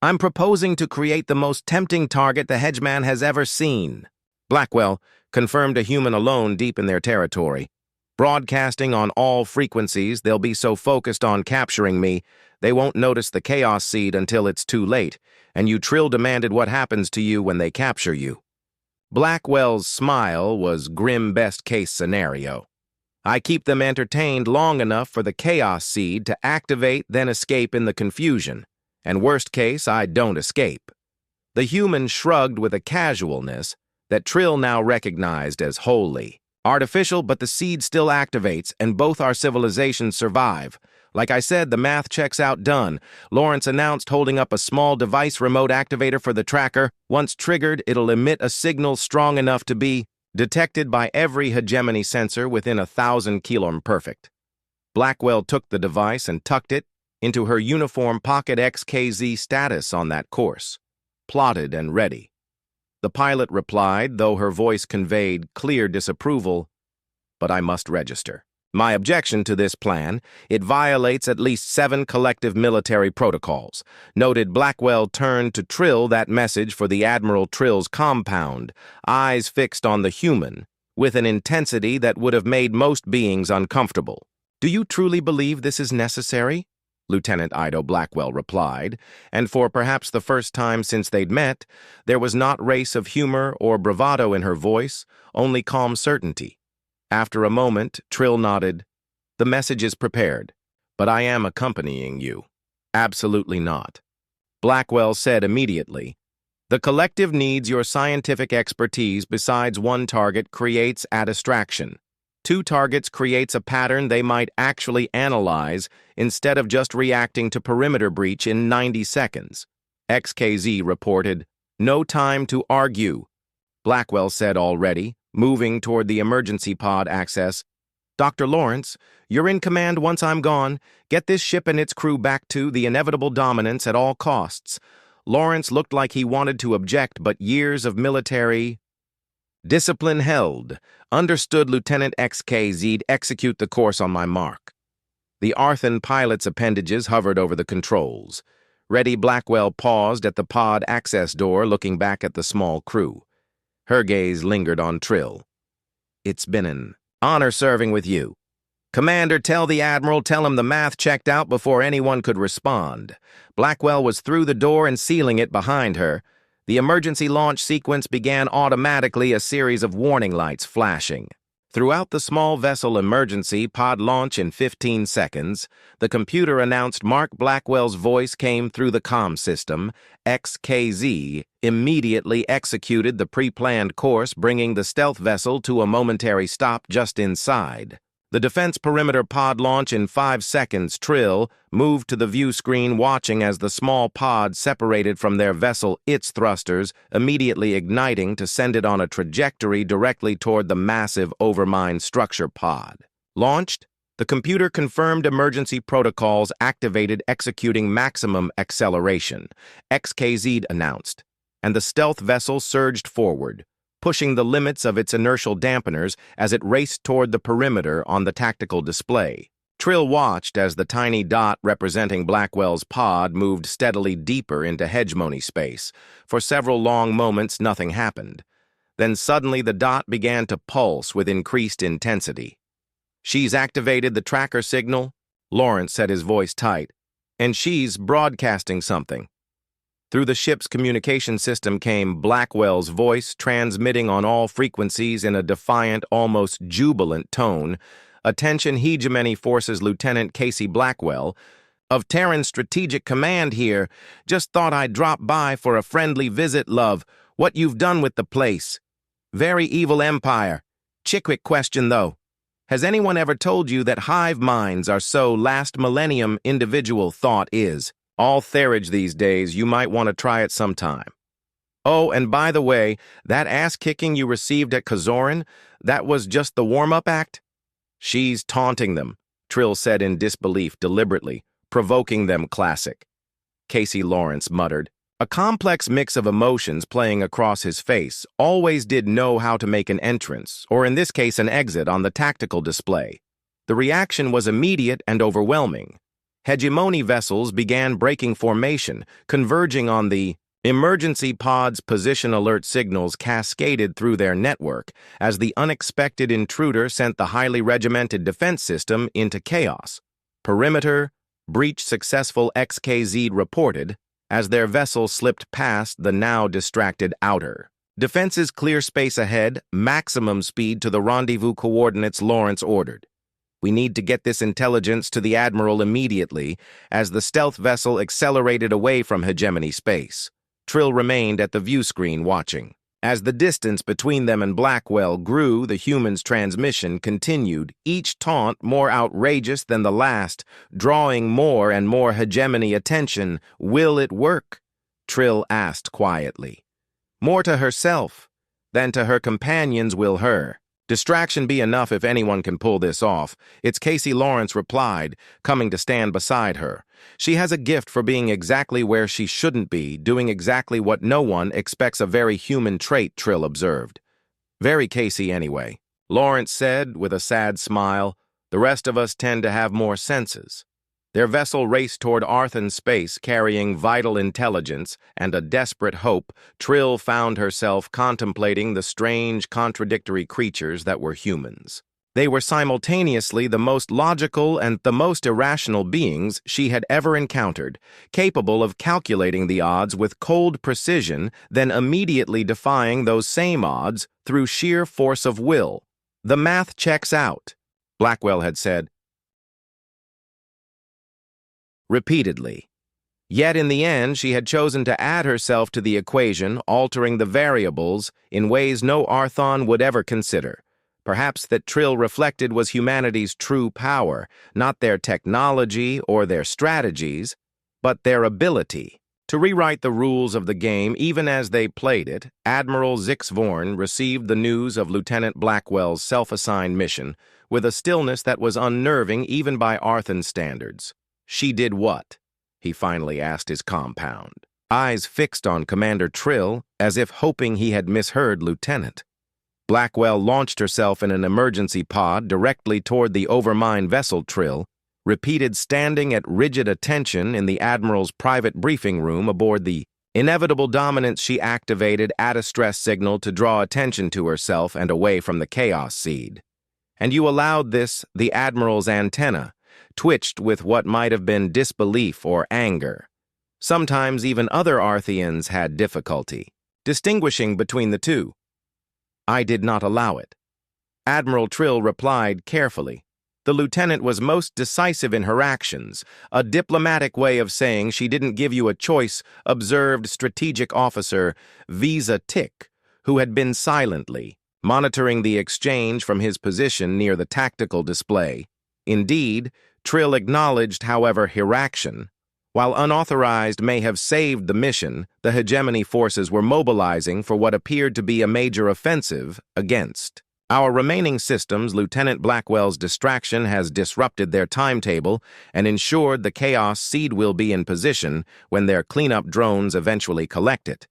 I'm proposing to create the most tempting target the Hedgeman has ever seen. Blackwell, Confirmed a human alone deep in their territory. Broadcasting on all frequencies, they'll be so focused on capturing me, they won't notice the chaos seed until it's too late, and you Trill demanded what happens to you when they capture you. Blackwell's smile was grim best-case scenario. I keep them entertained long enough for the chaos seed to activate, then escape in the confusion, and worst case, I don't escape. The human shrugged with a casualness that Trill now recognized as wholly artificial, but the seed still activates, and both our civilizations survive. Like I said, the math checks out done. Lawrence announced, holding up a small device remote activator for the tracker. Once triggered, it'll emit a signal strong enough to be detected by every hegemony sensor within 1,000 km perfect. Blackwell took the device and tucked it into her uniform pocket XKZ status on that course, plotted and ready. The pilot replied, though her voice conveyed clear disapproval, "But I must register. My objection to this plan, it violates at least 7 collective military protocols." Noted. Blackwell turned to Trill that message for the Admiral Trill's compound, eyes fixed on the human, with an intensity that would have made most beings uncomfortable. "Do you truly believe this is necessary?" Lieutenant Ido Blackwell replied, and for perhaps the first time since they'd met, there was not race of humor or bravado in her voice, only calm certainty. After a moment, Trill nodded. "The message is prepared, but I am accompanying you." "Absolutely not." Blackwell said immediately. "The collective needs your scientific expertise. Besides, one target creates a distraction. 2 targets creates a pattern they might actually analyze instead of just reacting to perimeter breach in 90 seconds. XKZ reported, "No time to argue." Blackwell said already, moving toward the emergency pod access. "Dr. Lawrence, you're in command once I'm gone. Get this ship and its crew back to the inevitable dominance at all costs." Lawrence looked like he wanted to object, but years of military discipline held. "Understood, Lieutenant XKZ'd execute the course on my mark." The Arthean pilot's appendages hovered over the controls. Ready. Blackwell paused at the pod access door, looking back at the small crew. Her gaze lingered on Trill. "It's been an honor serving with you. Commander, tell the Admiral, tell him the math checked out before anyone could respond." Blackwell was through the door and sealing it behind her. The emergency launch sequence began automatically, a series of warning lights flashing. Throughout the small vessel emergency pod launch in 15 seconds, the computer announced. Mark Blackwell's voice came through the comm system. XKZ immediately executed the pre-planned course, bringing the stealth vessel to a momentary stop just inside. The defense perimeter pod launch in 5 seconds. Trill moved to the view screen, watching as the small pod separated from their vessel, its thrusters immediately igniting to send it on a trajectory directly toward the massive overmind structure pod. Launched, the computer confirmed emergency protocols activated, executing maximum acceleration, XKZ announced, and the stealth vessel surged forward, pushing the limits of its inertial dampeners as it raced toward the perimeter on the tactical display. Trill watched as the tiny dot representing Blackwell's pod moved steadily deeper into hegemony space. For several long moments, nothing happened. Then suddenly the dot began to pulse with increased intensity. "She's activated the tracker signal," Lawrence said, his voice tight, "and she's broadcasting something." Through the ship's communication system came Blackwell's voice, transmitting on all frequencies in a defiant, almost jubilant tone. "Attention hegemony forces, Lieutenant Casey Blackwell of Terran Strategic Command here. Just thought I'd drop by for a friendly visit, love. What you've done with the place. Very evil empire. Quick question, though. Has anyone ever told you that hive minds are so last millennium individual thought is? All therage these days, you might want to try it sometime. Oh, and by the way, that ass-kicking you received at Kazoran, that was just the warm-up act?" "She's taunting them," Trill said in disbelief, deliberately, provoking them classic. Casey Lawrence muttered. A complex mix of emotions playing across his face, always did know how to make an entrance, or in this case an exit, on the tactical display. The reaction was immediate and overwhelming. Hegemony vessels began breaking formation, converging on the Emergency pods' position alert signals cascaded through their network as the unexpected intruder sent the highly regimented defense system into chaos. Perimeter, breach successful XKZ reported as their vessel slipped past the now distracted outer. Defenses clear space ahead, maximum speed to the rendezvous coordinates Lawrence ordered. We need to get this intelligence to the Admiral immediately as the stealth vessel accelerated away from hegemony space. Trill remained at the view screen watching. As the distance between them and Blackwell grew, the human's transmission continued, each taunt more outrageous than the last, drawing more and more hegemony attention. Will it work? Trill asked quietly. More to herself than to her companions will her. Distraction be enough if anyone can pull this off. It's Casey, Lawrence replied, coming to stand beside her. She has a gift for being exactly where she shouldn't be, doing exactly what no one expects, a very human trait, Trill observed. Very Casey anyway. Lawrence said with a sad smile, the rest of us tend to have more senses. Their vessel raced toward Arthean space, carrying vital intelligence and a desperate hope. Trill found herself contemplating the strange, contradictory creatures that were humans. They were simultaneously the most logical and the most irrational beings she had ever encountered, capable of calculating the odds with cold precision, then immediately defying those same odds through sheer force of will. The math checks out, Blackwell had said repeatedly. Yet in the end, she had chosen to add herself to the equation, altering the variables in ways no Arthean would ever consider. Perhaps that Trill reflected was humanity's true power, not their technology or their strategies, but their ability to rewrite the rules of the game even as they played it. Admiral Zixvorn received the news of Lieutenant Blackwell's self-assigned mission with a stillness that was unnerving even by Arthean standards. She did what? He finally asked his compound, eyes fixed on Commander Trill as if hoping he had misheard Lieutenant. Blackwell launched herself in an emergency pod directly toward the overmined vessel. Trill repeated standing at rigid attention in the Admiral's private briefing room aboard the inevitable dominance. She activated at a stress signal to draw attention to herself and away from the chaos seed. And you allowed this, the Admiral's antenna twitched with what might have been disbelief or anger. Sometimes even other Artheans had difficulty distinguishing between the two. I did not allow it. Admiral Trill replied carefully. The lieutenant was most decisive in her actions, a diplomatic way of saying she didn't give you a choice, observed strategic officer Visa Tick, who had been silently monitoring the exchange from his position near the tactical display. Indeed, Trill acknowledged, however, her action. While unauthorized may have saved the mission, the hegemony forces were mobilizing for what appeared to be a major offensive against our remaining systems. Lieutenant Blackwell's distraction has disrupted their timetable and ensured the chaos seed will be in position when their cleanup drones eventually collect it.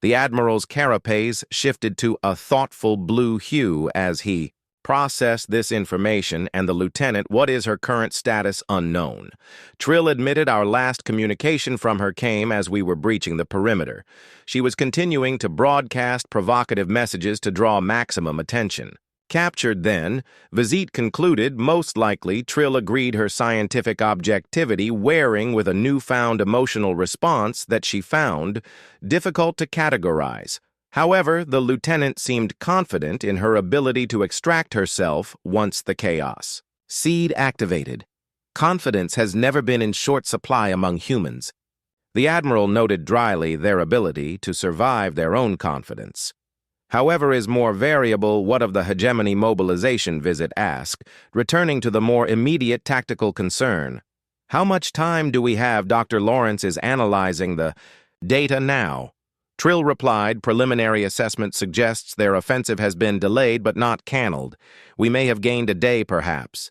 The Admiral's carapace shifted to a thoughtful blue hue as he processed this information, and the lieutenant, what is her current status? Unknown. Trill admitted our last communication from her came as we were breaching the perimeter. She was continuing to broadcast provocative messages to draw maximum attention. Captured then, Vizit concluded, most likely. Trill agreed her scientific objectivity wearing with a newfound emotional response that she found difficult to categorize. However, the lieutenant seemed confident in her ability to extract herself once the chaos seed activated. Confidence has never been in short supply among humans. The Admiral noted dryly their ability to survive their own confidence. However, is more variable. What of the hegemony mobilization? Visit asked, returning to the more immediate tactical concern. How much time do we have? Dr. Lawrence is analyzing the data now. Trill replied, preliminary assessment suggests their offensive has been delayed but not canceled. We may have gained a day, perhaps.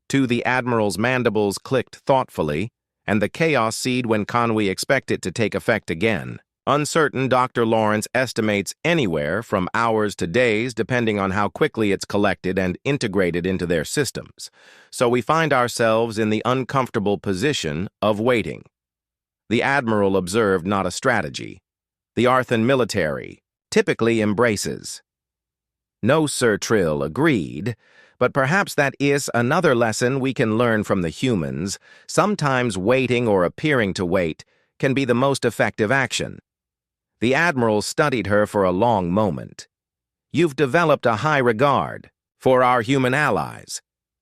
To the Admiral's mandibles clicked thoughtfully, and the chaos seed, when can we expect it to take effect again? Uncertain. Dr. Lawrence estimates anywhere from hours to days, depending on how quickly it's collected and integrated into their systems. So we find ourselves in the uncomfortable position of waiting. The Admiral observed, not a strategy. the Arthean military typically embraces. No, Sir Trill agreed, but perhaps that is another lesson we can learn from the humans. Sometimes waiting or appearing to wait can be the most effective action. The Admiral studied her for a long moment. You've developed a high regard for our human allies.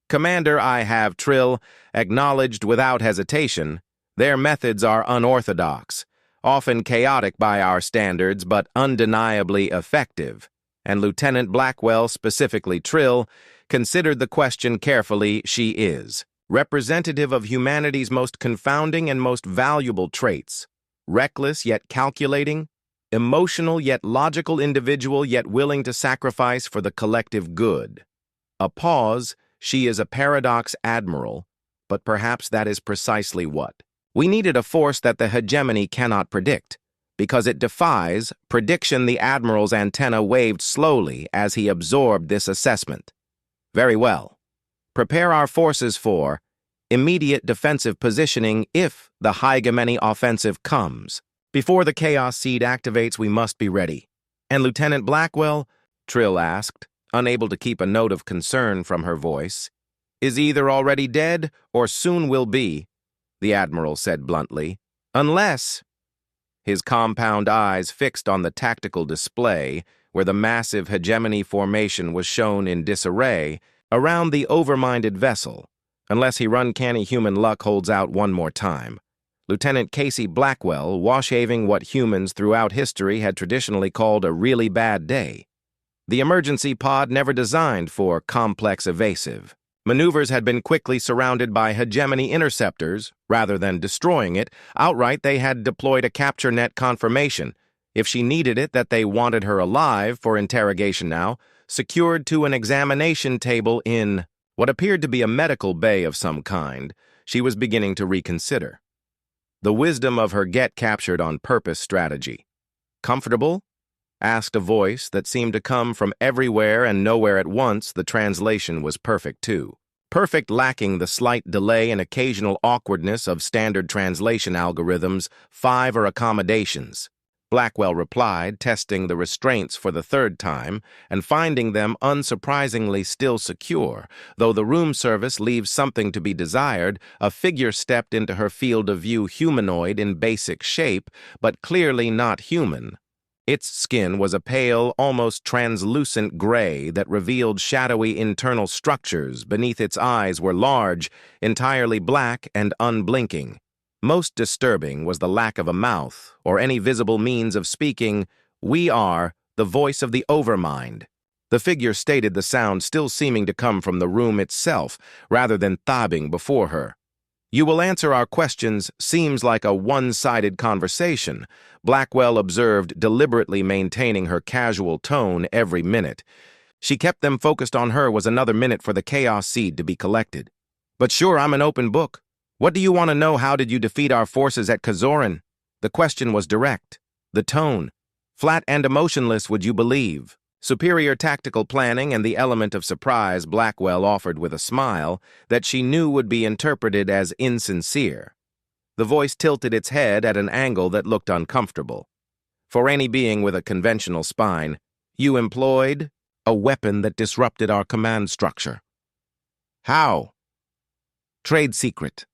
Commander, I have, Trill acknowledged without hesitation. Their methods are unorthodox, often chaotic by our standards, but undeniably effective. And Lieutenant Blackwell, specifically Trill, considered the question carefully. She is representative of humanity's most confounding and most valuable traits. Reckless yet calculating, emotional yet logical individual yet willing to sacrifice for the collective good. A pause, she is a paradox admiral, but perhaps that is precisely what we needed, a force that the hegemony cannot predict. Because it defies prediction. The Admiral's antenna waved slowly as he absorbed this assessment. Very well. Prepare our forces for immediate defensive positioning if the hegemony offensive comes. Before the chaos seed activates, we must be ready. And Lieutenant Blackwell, Trill asked, unable to keep a note of concern from her voice, is either already dead or soon will be, the Admiral said bluntly, unless... His compound eyes fixed on the tactical display where the massive hegemony formation was shown in disarray around the overminded vessel, unless he uncanny human luck holds out one more time. Lieutenant Casey Blackwell wash-having what humans throughout history had traditionally called a really bad day. The emergency pod never designed for complex evasive. Maneuvers had been quickly surrounded by hegemony interceptors. Rather than destroying it, outright they had deployed a capture net confirmation, if she needed it, that they wanted her alive for interrogation now, secured to an examination table in what appeared to be a medical bay of some kind. She was beginning to reconsider the wisdom of her get-captured-on-purpose strategy. Comfortable? Asked a voice that seemed to come from everywhere and nowhere at once. The translation was perfect, too. Perfect, lacking the slight delay and occasional awkwardness of standard translation algorithms, 5 or accommodations. Blackwell replied, testing the restraints for the third time and finding them unsurprisingly still secure. Though the room service leaves something to be desired, a figure stepped into her field of view, humanoid in basic shape, but clearly not human. Its skin was a pale, almost translucent gray that revealed shadowy internal structures. Beneath its eyes were large, entirely black and unblinking. Most disturbing was the lack of a mouth or any visible means of speaking. We are the voice of the overmind. The figure stated, the sound still seeming to come from the room itself rather than throbbing before her. You will answer our questions. Seems like a one-sided conversation, Blackwell observed, deliberately maintaining her casual tone every minute. She kept them focused on her. Was another minute for the chaos seed to be collected. But sure, I'm an open book. What do you want to know? How did you defeat our forces at Kazoran? The question was direct. The tone, flat and emotionless, would you believe? Superior tactical planning and the element of surprise, Blackwell offered with a smile that she knew would be interpreted as insincere. The voice tilted its head at an angle that looked uncomfortable. For any being with a conventional spine, you employed a weapon that disrupted our command structure. How? Trade secret,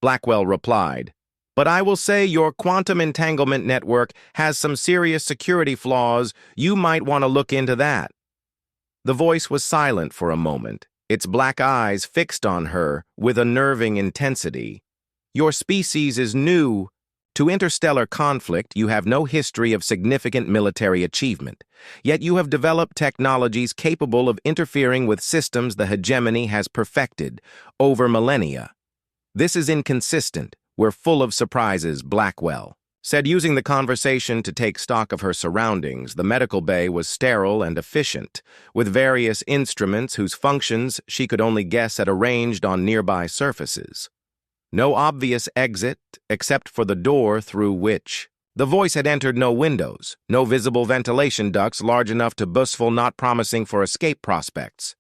Blackwell replied. But I will say your quantum entanglement network has some serious security flaws. You might want to look into that. The voice was silent for a moment, its black eyes fixed on her with unnerving intensity. Your species is new to interstellar conflict. You have no history of significant military achievement. Yet you have developed technologies capable of interfering with systems the hegemony has perfected over millennia. This is inconsistent. We're full of surprises, Blackwell said, using the conversation to take stock of her surroundings. The medical bay was sterile and efficient, with various instruments whose functions she could only guess at arranged on nearby surfaces. No obvious exit except for the door through which the voice had entered. No windows, no visible ventilation ducts large enough to boastful, not promising for escape prospects.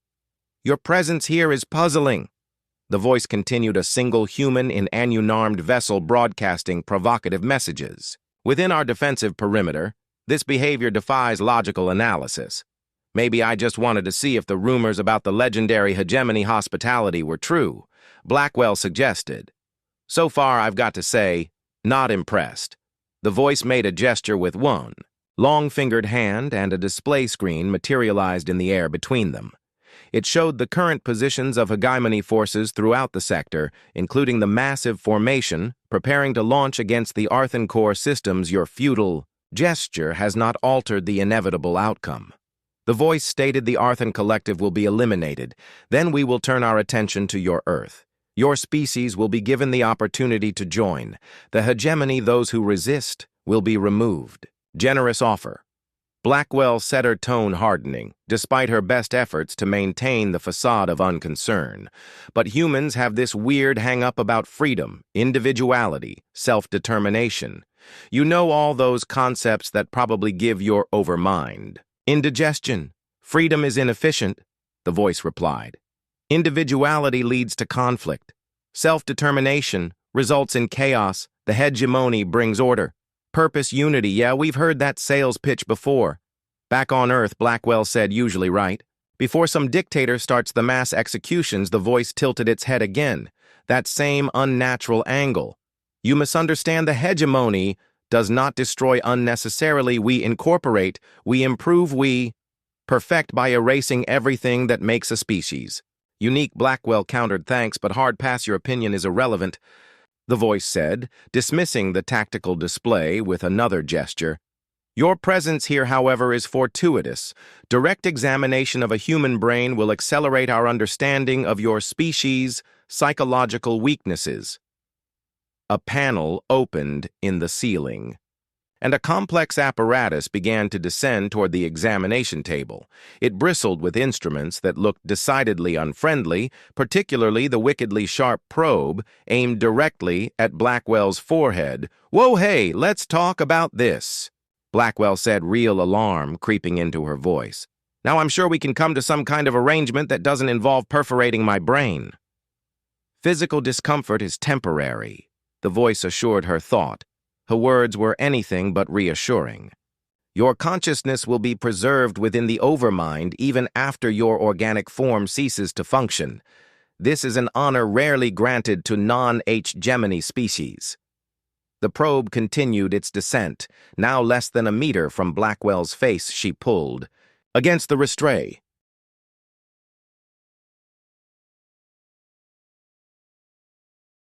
Your presence here is puzzling. The voice continued, a single human in unarmed vessel broadcasting provocative messages. Within our defensive perimeter, this behavior defies logical analysis. Maybe I just wanted to see if the rumors about the legendary hegemony hospitality were true, Blackwell suggested. So far, I've got to say, not impressed. The voice made a gesture with one long-fingered hand, and a display screen materialized in the air between them. It showed the current positions of hegemony forces throughout the sector, including the massive formation preparing to launch against the Arthean core systems. Your futile gesture has not altered the inevitable outcome. The voice stated the Arthean Collective will be eliminated. Then we will turn our attention to your Earth. Your species will be given the opportunity to join. The hegemony, those who resist, will be removed. Generous offer. Blackwell set her tone hardening, despite her best efforts to maintain the facade of unconcern. But humans have this weird hang-up about freedom, individuality, self-determination. You know, all those concepts that probably give your overmind. Indigestion. Freedom is inefficient, the voice replied. Individuality leads to conflict. Self-determination results in chaos. The hegemony brings order. Purpose, unity. Yeah, we've heard that sales pitch before. Back on Earth, Blackwell said, usually right. Before some dictator starts the mass executions, the voice tilted its head again. That same unnatural angle. You misunderstand. The hegemony does not destroy unnecessarily. We incorporate, we improve, we perfect by erasing everything that makes a species. Unique, Blackwell countered. Thanks, but hard pass. Your opinion is irrelevant, the voice said, dismissing the tactical display with another gesture. Your presence here, however, is fortuitous. Direct examination of a human brain will accelerate our understanding of your species' psychological weaknesses. A panel opened in the ceiling, and a complex apparatus began to descend toward the examination table. It bristled with instruments that looked decidedly unfriendly, particularly the wickedly sharp probe aimed directly at Blackwell's forehead. Whoa, hey, let's talk about this, Blackwell said, real alarm creeping into her voice. Now I'm sure we can come to some kind of arrangement that doesn't involve perforating my brain. Physical discomfort is temporary, the voice assured her thought. Her words were anything but reassuring. Your consciousness will be preserved within the overmind even after your organic form ceases to function. This is an honor rarely granted to non-hegemony species. The probe continued its descent. Now less than a meter from Blackwell's face, she pulled. Against the restraint,